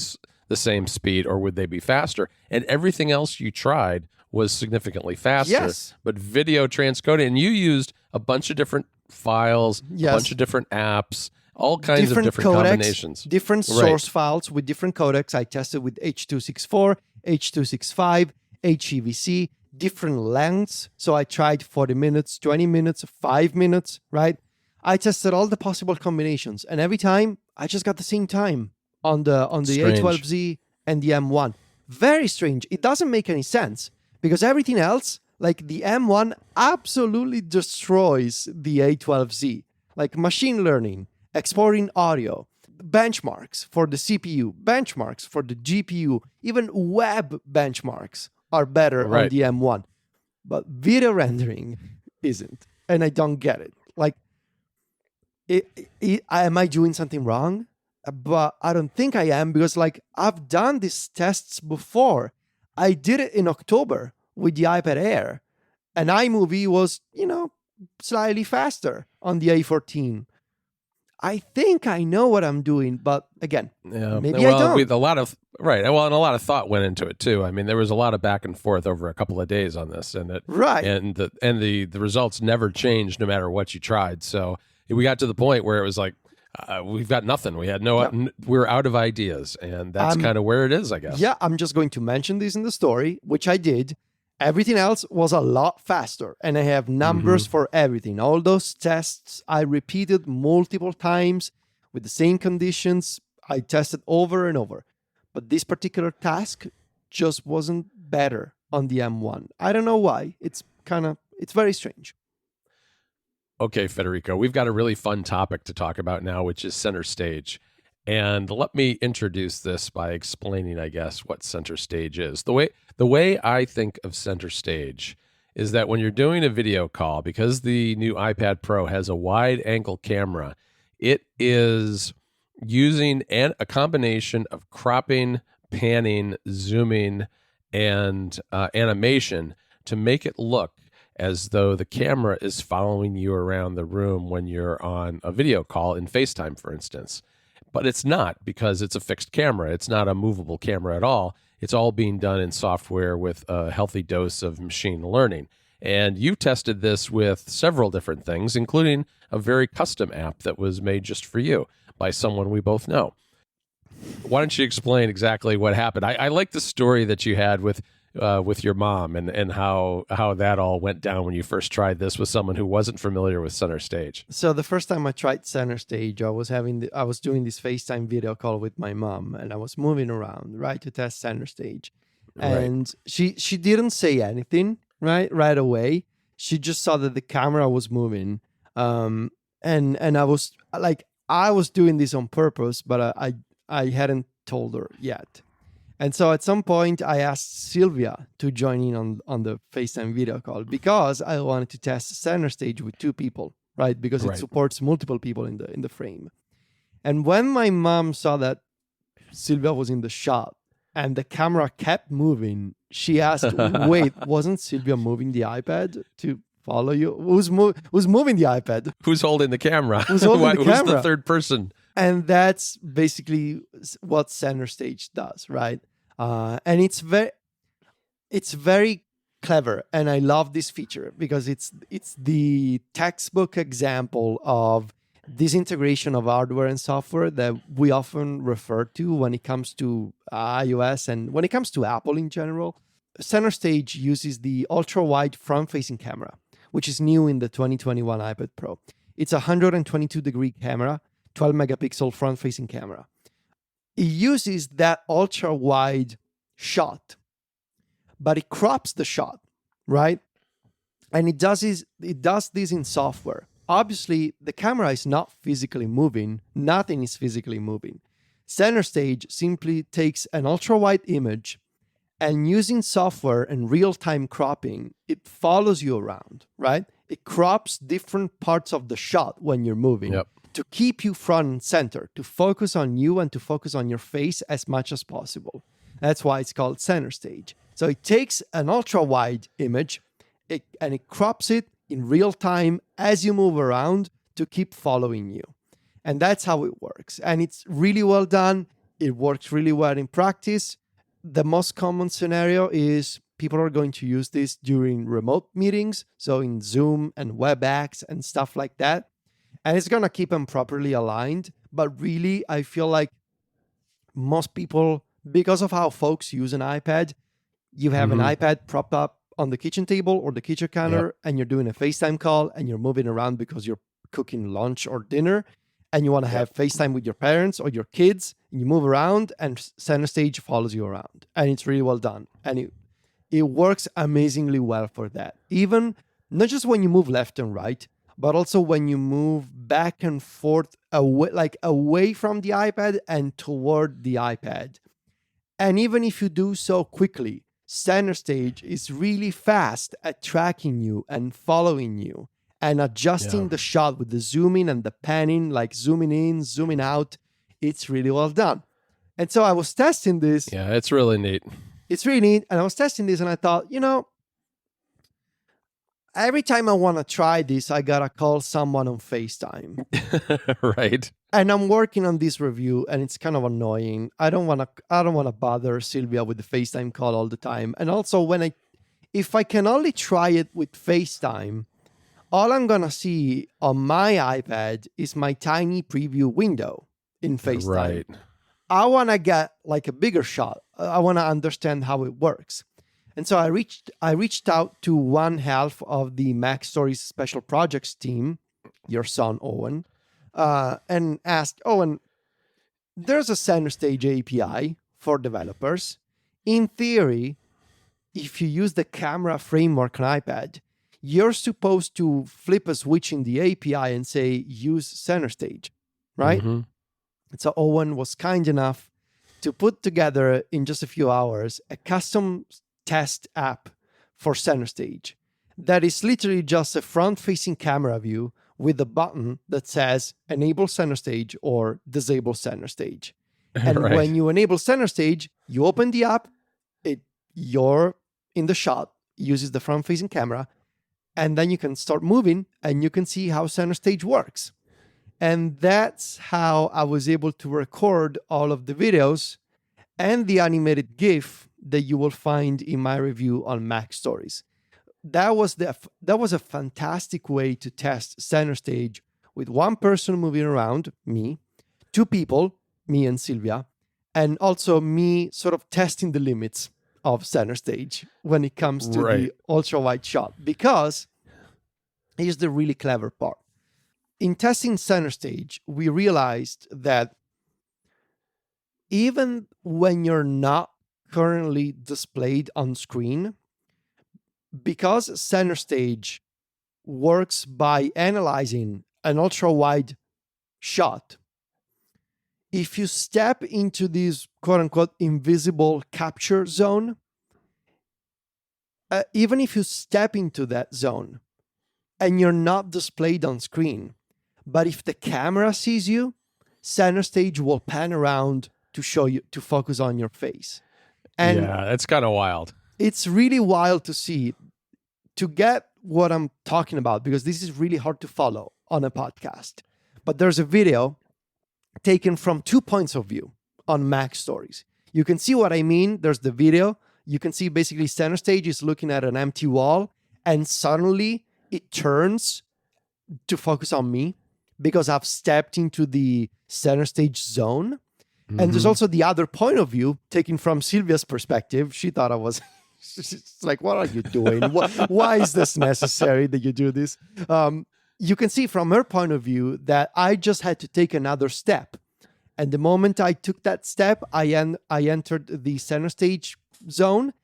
[SPEAKER 1] the same speed, or would they be faster? And everything else you tried was significantly faster.
[SPEAKER 2] Yes.
[SPEAKER 1] But video transcoding, and you used a bunch of different files, a bunch of different apps, all kinds of different
[SPEAKER 2] codecs,
[SPEAKER 1] combinations.
[SPEAKER 2] Different source files with different codecs. I tested with H.264, H.265, HEVC, different lengths. So I tried 40 minutes, 20 minutes, 5 minutes, right? I tested all the possible combinations, and every time I just got the same time on the A12Z and the M1. Very strange. It doesn't make any sense because everything else, like the M1, absolutely destroys the A12Z. Like machine learning, exporting audio, benchmarks for the CPU, benchmarks for the GPU, even web benchmarks are better on the M1. But video rendering isn't, and I don't get it. Like, am I doing something wrong? But I don't think I am because, like, I've done these tests before. I did it in October with the iPad Air, and iMovie was, slightly faster on the A14. I think I know what I'm doing, but again, maybe I don't.
[SPEAKER 1] And a lot of thought went into it too. I mean, there was a lot of back and forth over a couple of days on this, and the results never changed no matter what you tried. So we got to the point where it was like, we've got nothing. We had we're out of ideas, and that's kind of where it is, I guess.
[SPEAKER 2] Yeah, I'm just going to mention this in the story, which I did. Everything else was a lot faster, and I have numbers for everything. All those tests I repeated multiple times with the same conditions. I tested over and over. But this particular task just wasn't better on the M1. I don't know why. It's very strange.
[SPEAKER 1] Okay, Federico, we've got a really fun topic to talk about now, which is center stage. And let me introduce this by explaining, I guess, what center stage is. The way I think of center stage is that when you're doing a video call, because the new iPad Pro has a wide angle camera, it is using a combination of cropping, panning, zooming, and animation to make it look as though the camera is following you around the room when you're on a video call in FaceTime, for instance. But it's not, because it's a fixed camera. It's not a movable camera at all. It's all being done in software with a healthy dose of machine learning. And you tested this with several different things, including a very custom app that was made just for you by someone we both know. Why don't you explain exactly what happened? I like the story that you had with your mom and how that all went down when you first tried this with someone who wasn't familiar with center stage.
[SPEAKER 2] So the first time I tried center stage, I was doing this FaceTime video call with my mom, and I was moving around, right, to test center stage. And she didn't say anything right away. She just saw that the camera was moving. And I was like, I was doing this on purpose, but I hadn't told her yet. And so at some point, I asked Sylvia to join in on the FaceTime video call because I wanted to test center stage with two people, right? Because it supports multiple people in the frame. And when my mom saw that Sylvia was in the shot and the camera kept moving, she asked, "Wait, wasn't Sylvia moving the iPad to follow you? Who's moving the iPad?
[SPEAKER 1] Who's holding the camera?
[SPEAKER 2] Who's the
[SPEAKER 1] third person?"
[SPEAKER 2] And that's basically what center stage does, right? And it's very clever, and I love this feature because it's the textbook example of this integration of hardware and software that we often refer to when it comes to iOS and when it comes to Apple in general. Center stage uses the ultra-wide front-facing camera, which is new in the 2021 iPad Pro. It's a 122-degree camera, 12 megapixel front-facing camera. It uses that ultra-wide shot, but it crops the shot, right? And it does this in software. Obviously, the camera is not physically moving. Nothing is physically moving. Center stage simply takes an ultra-wide image, and using software and real-time cropping, it follows you around, right? It crops different parts of the shot when you're moving.
[SPEAKER 1] Yep.
[SPEAKER 2] To keep you front and center, to focus on you and to focus on your face as much as possible. That's why it's called center stage. So it takes an ultra-wide image and it crops it in real time as you move around to keep following you. And that's how it works. And it's really well done. It works really well in practice. The most common scenario is people are going to use this during remote meetings, so in Zoom and WebEx and stuff like that. and it's going to keep them properly aligned. But really, I feel like most people, because of how folks use an iPad, you have an iPad propped up on the kitchen table or the kitchen counter, and you're doing a FaceTime call and you're moving around because you're cooking lunch or dinner, and you want to have FaceTime with your parents or your kids, and you move around and center stage follows you around. And it's really well done. And it works amazingly well for that. Even not just when you move left and right, but also when you move back and forth away from the iPad and toward the iPad. And even if you do so quickly, center stage is really fast at tracking you and following you and adjusting the shot with the zooming and the panning, like zooming in, zooming out. It's really well done. And so I was testing this.
[SPEAKER 1] Yeah, it's really neat.
[SPEAKER 2] It's really neat. And I was testing this and I thought, every time I want to try this, I got to call someone on FaceTime.
[SPEAKER 1] Right.
[SPEAKER 2] And I'm working on this review and it's kind of annoying. I don't want to bother Sylvia with the FaceTime call all the time. And also if I can only try it with FaceTime, all I'm going to see on my iPad is my tiny preview window in FaceTime.
[SPEAKER 1] Right.
[SPEAKER 2] I want to get like a bigger shot. I want to understand how it works. And so I reached out to one half of the Mac Stories Special Projects team, your son, Owen, and asked, Owen, there's a center stage API for developers. In theory, if you use the camera framework on iPad, you're supposed to flip a switch in the API and say, use center stage, right? And so Owen was kind enough to put together in just a few hours a custom test app for center stage that is literally just a front-facing camera view with a button that says enable center stage or disable center stage. And when you enable center stage, you open the app, you're in the shot, uses the front-facing camera, and then you can start moving and you can see how center stage works. And that's how I was able to record all of the videos and the animated GIF that you will find in my review on Mac Stories. That was a fantastic way to test center stage with one person moving around, me, two people, me and Sylvia, and also me sort of testing the limits of center stage when it comes to the ultra wide shot. Because here's the really clever part. In testing center stage, we realized that even when you're not currently displayed on screen, because center stage works by analyzing an ultra wide shot, if you step into this quote unquote invisible capture zone, even if you step into that zone and you're not displayed on screen, but if the camera sees you, center stage will pan around to show you, to focus on your face. And
[SPEAKER 1] yeah, it's kind of wild.
[SPEAKER 2] It's really wild to see, to get what I'm talking about, because this is really hard to follow on a podcast. But there's a video taken from 2 points of view on Mac Stories. You can see what I mean. There's the video. You can see basically center stage is looking at an empty wall, and suddenly it turns to focus on me because I've stepped into the center stage zone. And there's also the other point of view taken from Sylvia's perspective. She thought I was, she's like, what are you doing? Why is this necessary that you do this? You can see from her point of view that I just had to take another step. And the moment I took that step, I entered the center stage zone,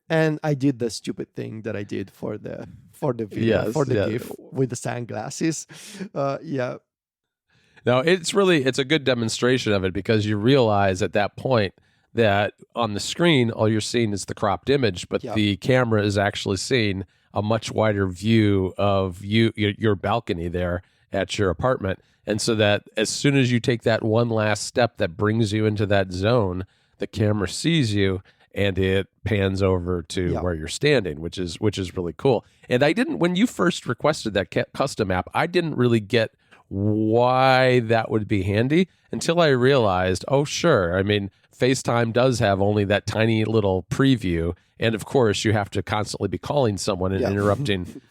[SPEAKER 2] and I did the stupid thing that I did for the video, for the GIF with the sunglasses.
[SPEAKER 1] Now, it's a good demonstration of it, because you realize at that point that on the screen, all you're seeing is the cropped image, but the camera is actually seeing a much wider view of your balcony there at your apartment. And so that as soon as you take that one last step that brings you into that zone, the camera sees you and it pans over to where you're standing, which is really cool. And when you first requested that custom app, I didn't really get why that would be handy until I realized, oh, sure. I mean, FaceTime does have only that tiny little preview. And of course, you have to constantly be calling someone and interrupting,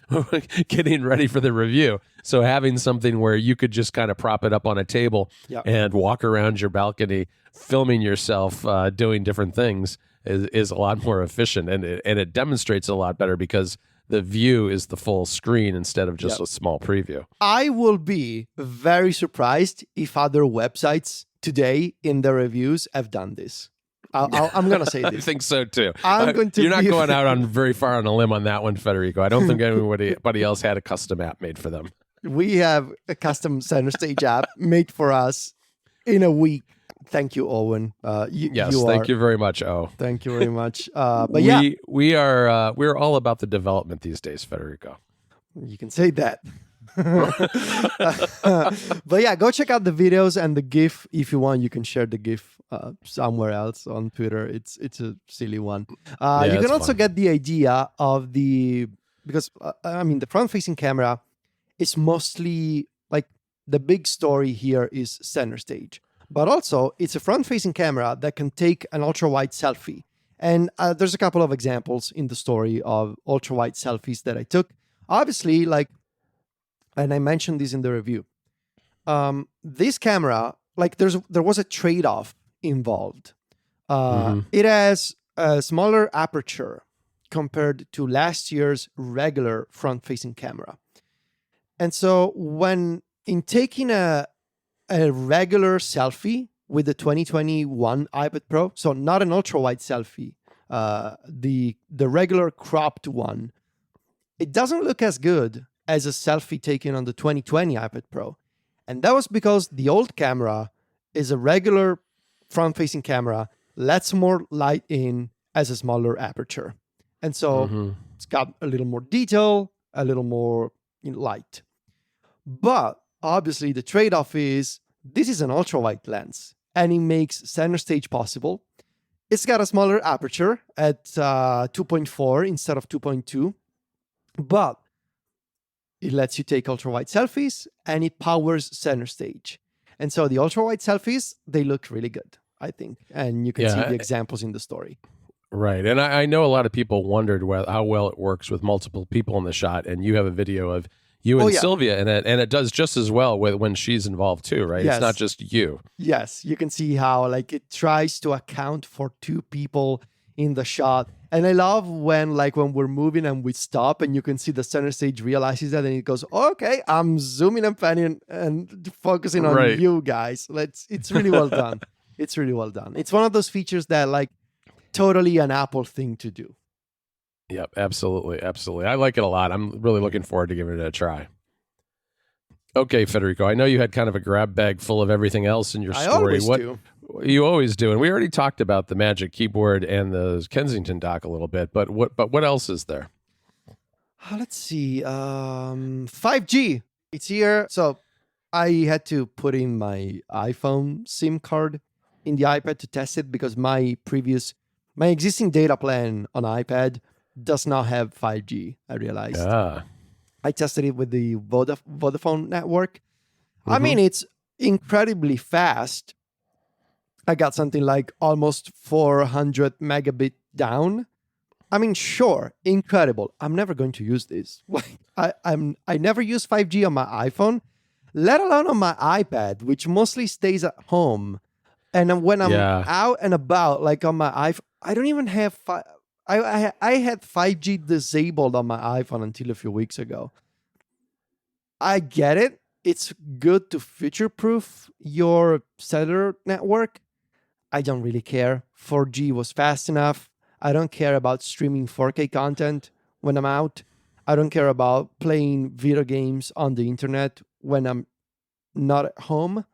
[SPEAKER 1] getting ready for the review. So having something where you could just kind of prop it up on a table and walk around your balcony, filming yourself doing different things is a lot more efficient. And it demonstrates a lot better because the view is the full screen instead of just a small preview.
[SPEAKER 2] I will be very surprised if other websites today in their reviews have done this. I'm going to say this.
[SPEAKER 1] I think so too.
[SPEAKER 2] You're
[SPEAKER 1] not going out on very far on a limb on that one, Federico. I don't think anybody else had a custom app made for them.
[SPEAKER 2] We have a custom center stage app made for us in a week. Thank you, Owen.
[SPEAKER 1] Thank you very much, O.
[SPEAKER 2] Thank you very much. But
[SPEAKER 1] we're all about the development these days, Federico.
[SPEAKER 2] You can say that. But yeah, go check out the videos and the GIF if you want. You can share the GIF somewhere else on Twitter. It's a silly one. You can also get the idea of because the front-facing camera is mostly like the big story here is center stage, but also it's a front-facing camera that can take an ultra-wide selfie. And there's a couple of examples in the story of ultra-wide selfies that I took. Obviously, and I mentioned this in the review. This camera, there was a trade-off involved. It has a smaller aperture compared to last year's regular front-facing camera. And so when in taking a regular selfie with the 2021 iPad Pro, so not an ultra-wide selfie, the regular cropped one, it doesn't look as good as a selfie taken on the 2020 iPad Pro. And that was because the old camera is a regular front-facing camera, lets more light in as a smaller aperture. And so it's got a little more detail, a little more light. But obviously the trade-off is this is an ultra-wide lens and it makes center stage possible. It's got a smaller aperture at 2.4 instead of 2.2, but it lets you take ultra-wide selfies and it powers center stage. And so the ultra-wide selfies, they look really good, I think. And you can see the examples in the story.
[SPEAKER 1] Right. And I know a lot of people wondered how well it works with multiple people in the shot. And you have a video of you and Sylvia in it, and it does just as well when she's involved too, right? Yes. It's not just you.
[SPEAKER 2] Yes. You can see how it tries to account for two people in the shot. And I love when we're moving and we stop and you can see the center stage realizes that and it goes, okay, I'm zooming and panning and focusing on you guys. It's really well done. It's really well done. It's one of those features that totally an Apple thing to do.
[SPEAKER 1] Yep, absolutely. Absolutely. I like it a lot. I'm really looking forward to giving it a try. Okay, Federico, I know you had kind of a grab bag full of everything else in your story.
[SPEAKER 2] I always do.
[SPEAKER 1] You always do. And we already talked about the Magic Keyboard and the Kensington dock a little bit, but what else is there?
[SPEAKER 2] Let's see. 5G. It's here. So I had to put in my iPhone SIM card in the iPad to test it because my existing data plan on iPad does not have 5G, I realized. I tested it with the Vodafone network. I mean, it's incredibly fast. I got something like almost 400 megabit down. I mean, sure, incredible. I'm never going to use this. I never use 5G on my iPhone, let alone on my iPad, which mostly stays at home. And when I'm out and about, on my iPhone, I don't even have I had 5G disabled on my iPhone until a few weeks ago. I get it. It's good to future-proof your cellular network. I don't really care. 4G was fast enough. I don't care about streaming 4K content when I'm out. I don't care about playing video games on the internet when I'm not at home.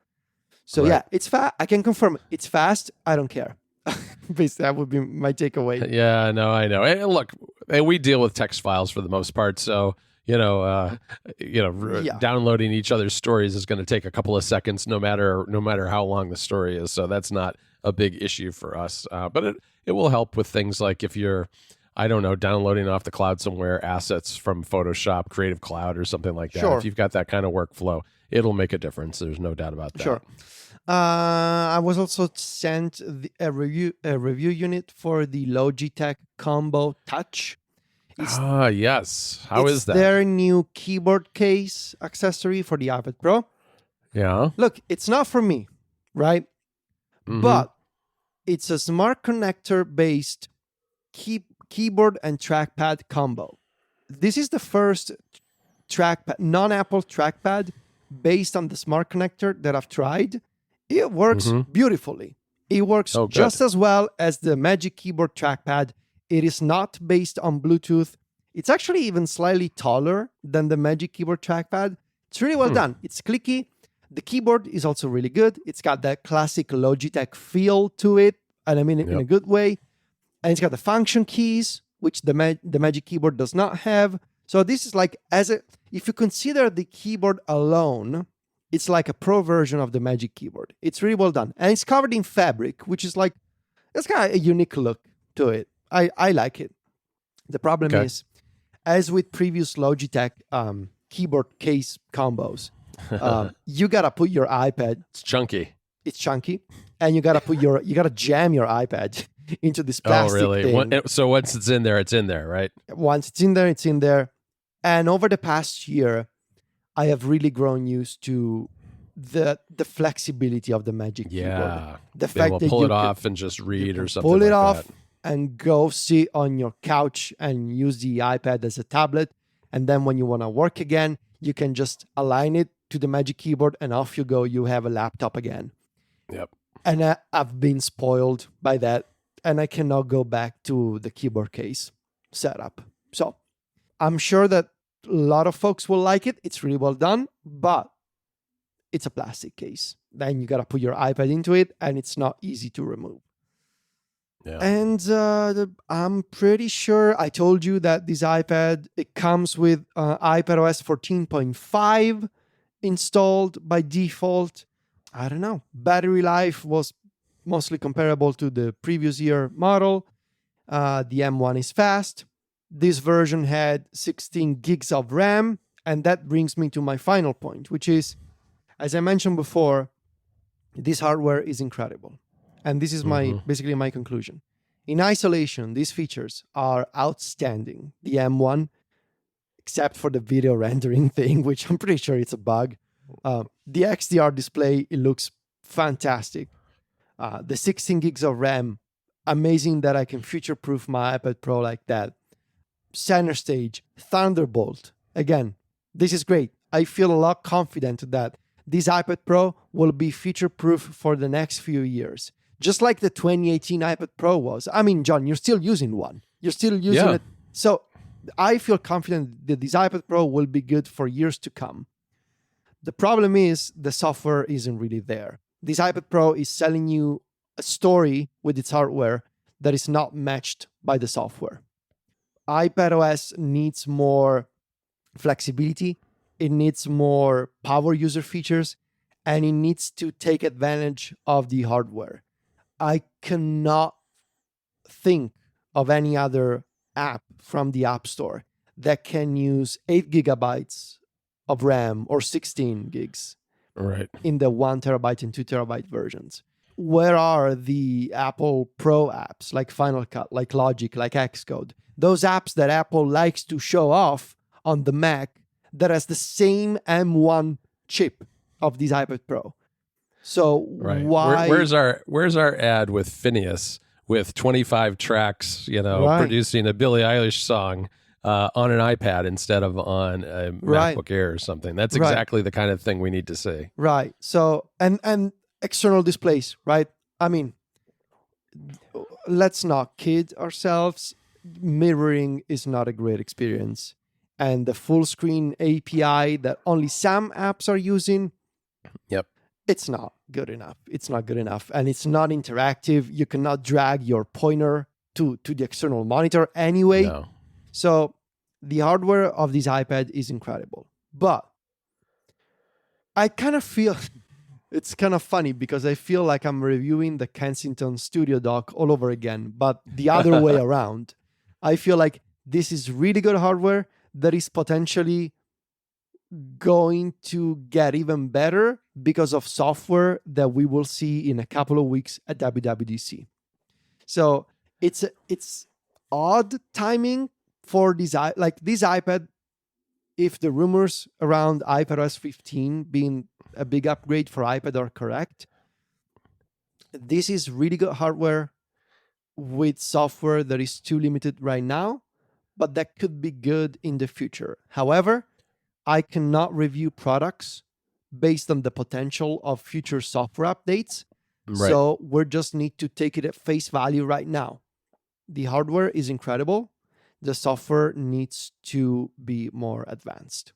[SPEAKER 2] So it's fast. I can confirm it's fast. I don't care. Basically, that would be my takeaway.
[SPEAKER 1] Yeah, no, I know. And look, we deal with text files for the most part, so downloading each other's stories is going to take a couple of seconds, no matter how long the story is. So that's not a big issue for us. But it will help with things like if you're, I don't know, downloading off the cloud somewhere assets from Photoshop, Creative Cloud, or something like that.
[SPEAKER 2] Sure.
[SPEAKER 1] If you've got that kind of workflow, it'll make a difference. There's no doubt about that.
[SPEAKER 2] Sure. I was also sent a review unit for the Logitech Combo Touch.
[SPEAKER 1] Yes. How is
[SPEAKER 2] It's
[SPEAKER 1] that?
[SPEAKER 2] their new keyboard case accessory for the iPad Pro.
[SPEAKER 1] Yeah.
[SPEAKER 2] Look, it's not for me, right? But it's a smart connector based keyboard and trackpad combo. This is the first trackpad, non-Apple trackpad based on the smart connector that I've tried. It works beautifully. It works just as well as the Magic Keyboard trackpad. It is not based on Bluetooth. It's actually even slightly taller than the Magic Keyboard trackpad. It's really well done. It's clicky. The keyboard is also really good. It's got that classic Logitech feel to it, and I mean it in a good way. And it's got the function keys, which the Magic Keyboard does not have. So this is like, if you consider the keyboard alone, it's like a pro version of the Magic Keyboard. It's really well done. And it's covered in fabric, which is like, it's got a unique look to it. I like it. The problem is, as with previous Logitech keyboard case combos, you gotta put your iPad.
[SPEAKER 1] It's chunky.
[SPEAKER 2] It's chunky. And you gotta jam your iPad into this plastic thing.
[SPEAKER 1] So once it's in there, right?
[SPEAKER 2] Once it's in there, it's in there. And over the past year, I have really grown used to the flexibility of the Magic Keyboard. The fact that
[SPEAKER 1] pull
[SPEAKER 2] you
[SPEAKER 1] it off and just read or something.
[SPEAKER 2] Pull it
[SPEAKER 1] like
[SPEAKER 2] off
[SPEAKER 1] that.
[SPEAKER 2] and go sit on your couch and use the iPad as a tablet. And then when you want to work again, you can just align it to the Magic Keyboard and off you go. You have a laptop again.
[SPEAKER 1] Yep.
[SPEAKER 2] And I've been spoiled by that. And I cannot go back to the keyboard case setup. So I'm sure that a lot of folks will like it. It's really well done, but it's a plastic case. Then you got to put your iPad into it, and it's not easy to remove.
[SPEAKER 1] Yeah.
[SPEAKER 2] And I'm pretty sure I told you that this iPad, it comes with iPadOS 14.5 installed by default. I don't know. Battery life was mostly comparable to the previous year model. The M1 is fast. This version had 16 gigs of RAM. And that brings me to my final point, which is, as I mentioned before, this hardware is incredible. And this is basically my conclusion. In isolation, these features are outstanding. The M1, except for the video rendering thing, which I'm pretty sure it's a bug. The XDR display, it looks fantastic. The 16 gigs of RAM, amazing that I can future-proof my iPad Pro like that. Center stage, Thunderbolt. Again, this is great. I feel a lot confident that this iPad Pro will be future-proof for the next few years. Just like the 2018 iPad Pro was. I mean, John, you're still using one. You're still using it. So I feel confident that this iPad Pro will be good for years to come. The problem is the software isn't really there. This iPad Pro is selling you a story with its hardware that is not matched by the software. iPadOS needs more flexibility. It needs more power user features, and it needs to take advantage of the hardware. I cannot think of any other app from the App Store that can use 8 gigabytes of RAM or 16 gigs in the 1 terabyte and 2 terabyte versions. Where are the Apple Pro apps like Final Cut, like Logic, like Xcode? Those apps that Apple likes to show off on the Mac that has the same M1 chip of this iPad Pro. So why?
[SPEAKER 1] Where's our ad with Phineas with 25 tracks, producing a Billie Eilish song on an iPad instead of on a MacBook Air or something? That's exactly the kind of thing we need to see. Right.
[SPEAKER 2] So and external displays, right? I mean, let's not kid ourselves. Mirroring is not a great experience. And the full screen API that only some apps are using, it's not good enough. It's not good enough. And it's not interactive. You cannot drag your pointer to the external monitor anyway.
[SPEAKER 1] No.
[SPEAKER 2] So the hardware of this iPad is incredible. But I kind of feel... It's kind of funny because I feel like I'm reviewing the Kensington Studio Dock all over again, but the other way around. I feel like this is really good hardware that is potentially going to get even better because of software that we will see in a couple of weeks at WWDC. So it's odd timing for this iPad. If the rumors around iPadOS 15 being a big upgrade for iPad are correct, this is really good hardware with software that is too limited right now, but that could be good in the future. However, I cannot review products based on the potential of future software updates. Right. So we just need to take it at face value right now. The hardware is incredible. The software needs to be more advanced.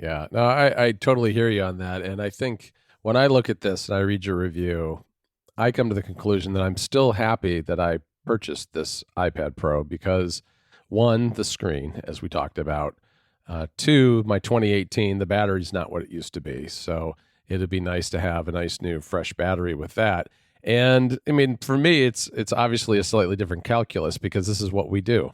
[SPEAKER 1] Yeah, no, I totally hear you on that. And I think when I look at this and I read your review, I come to the conclusion that I'm still happy that I purchased this iPad Pro because, one, the screen, as we talked about. Two, my 2018, the battery's not what it used to be. So it'd be nice to have a nice new fresh battery with that. And I mean, for me, it's obviously a slightly different calculus because this is what we do.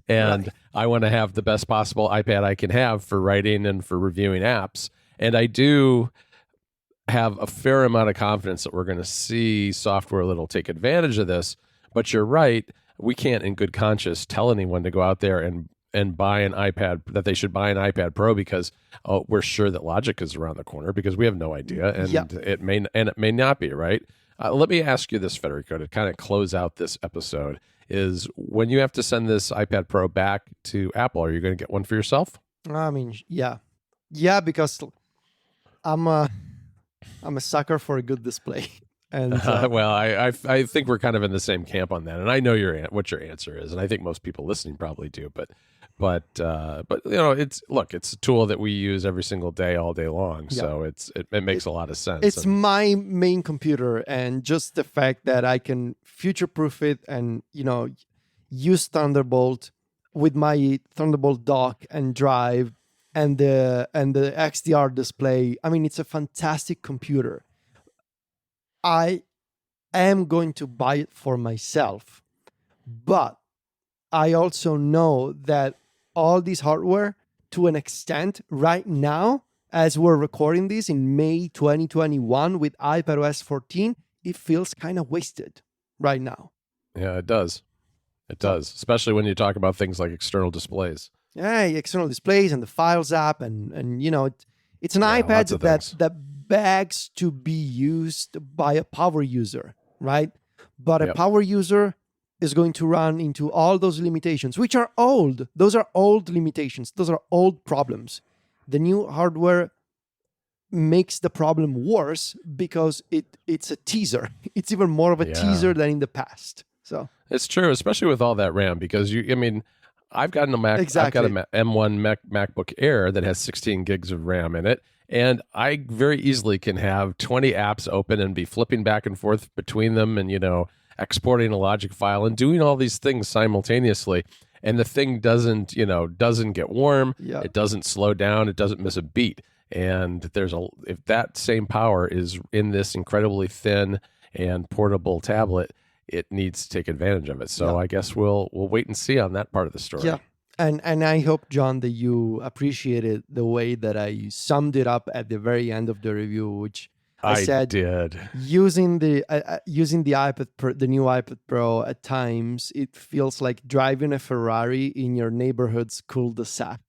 [SPEAKER 1] And right. I want to have the best possible iPad I can have for writing and for reviewing apps. And I do have a fair amount of confidence that we're going to see software that'll take advantage of this. But you're right. We can't in good conscience tell anyone to go out there and buy an iPad, that they should buy an iPad Pro because we're sure that Logic is around the corner, because we have no idea. And it may not be, right? Let me ask you this, Federico, to kind of close out this episode, is when you have to send this iPad Pro back to Apple, are you going to get one for yourself?
[SPEAKER 2] I mean, yeah. Yeah, because I'm a sucker for a good display. And
[SPEAKER 1] well, I think we're kind of in the same camp on that, and I know what your answer is, and I think most people listening probably do. But you know, it's a tool that we use every single day, all day long. Yeah. So it makes a lot of sense.
[SPEAKER 2] It's my main computer, and just the fact that I can future-proof it, and use Thunderbolt with my Thunderbolt dock and drive, and the XDR display. I mean, it's a fantastic computer. I am going to buy it for myself, but I also know that all this hardware, to an extent, right now, as we're recording this in May 2021 with iPadOS 14, it feels kind of wasted right now.
[SPEAKER 1] Yeah, it does. It does, especially when you talk about things like external displays.
[SPEAKER 2] Yeah, external displays and the Files app, and it's an iPad that begs to be used by a power user, right? But a power user is going to run into all those limitations, which are old. Those are old limitations. Those are old problems. The new hardware makes the problem worse because it's a teaser. It's even more of a teaser than in the past. So
[SPEAKER 1] it's true, especially with all that RAM, because I've got a Mac. Exactly. I've got an M1 MacBook Air that has 16 gigs of RAM in it. And I very easily can have 20 apps open and be flipping back and forth between them and, exporting a Logic file and doing all these things simultaneously. And the thing doesn't get warm. Yep. It doesn't slow down. It doesn't miss a beat. And if that same power is in this incredibly thin and portable tablet, it needs to take advantage of it. So I guess we'll wait and see on that part of the story.
[SPEAKER 2] Yeah. And I hope, John, that you appreciated the way that I summed it up at the very end of the review, which I said
[SPEAKER 1] did.
[SPEAKER 2] Using the iPad Pro, the new iPad Pro, at times it feels like driving a Ferrari in your neighborhood's cul-de-sac.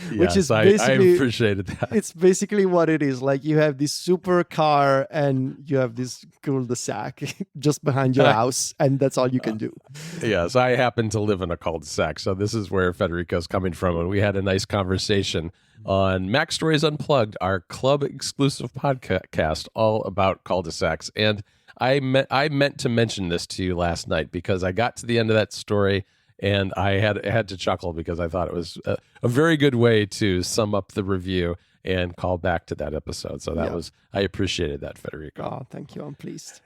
[SPEAKER 1] Yes, which is I appreciated that.
[SPEAKER 2] It's basically what it is. Like, you have this super car and you have this cul-de-sac just behind your house, and that's all you can do.
[SPEAKER 1] Yes, I happen to live in a cul-de-sac, so this is where Federico's coming from. And we had a nice conversation on Mac Stories Unplugged, our club exclusive podcast all about cul-de-sacs. And I meant to mention this to you last night because I got to the end of that story and I had to chuckle because I thought it was a very good way to sum up the review and call back to that episode. So I appreciated that, Federico.
[SPEAKER 2] Oh, thank you. I'm pleased.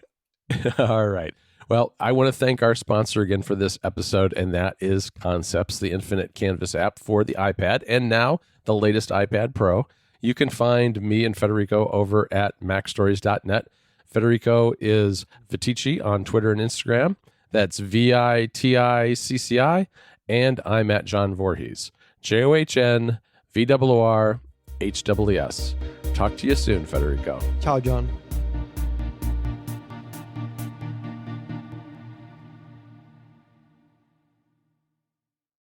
[SPEAKER 1] All right. Well, I want to thank our sponsor again for this episode, and that is Concepts, the infinite canvas app for the iPad, and now the latest iPad Pro. You can find me and Federico over at macstories.net. Federico is Viticci on Twitter and Instagram. That's VITICCI, and I'm at John Voorhees, JOHNVOORHEES. Talk to you soon, Federico.
[SPEAKER 2] Ciao, John.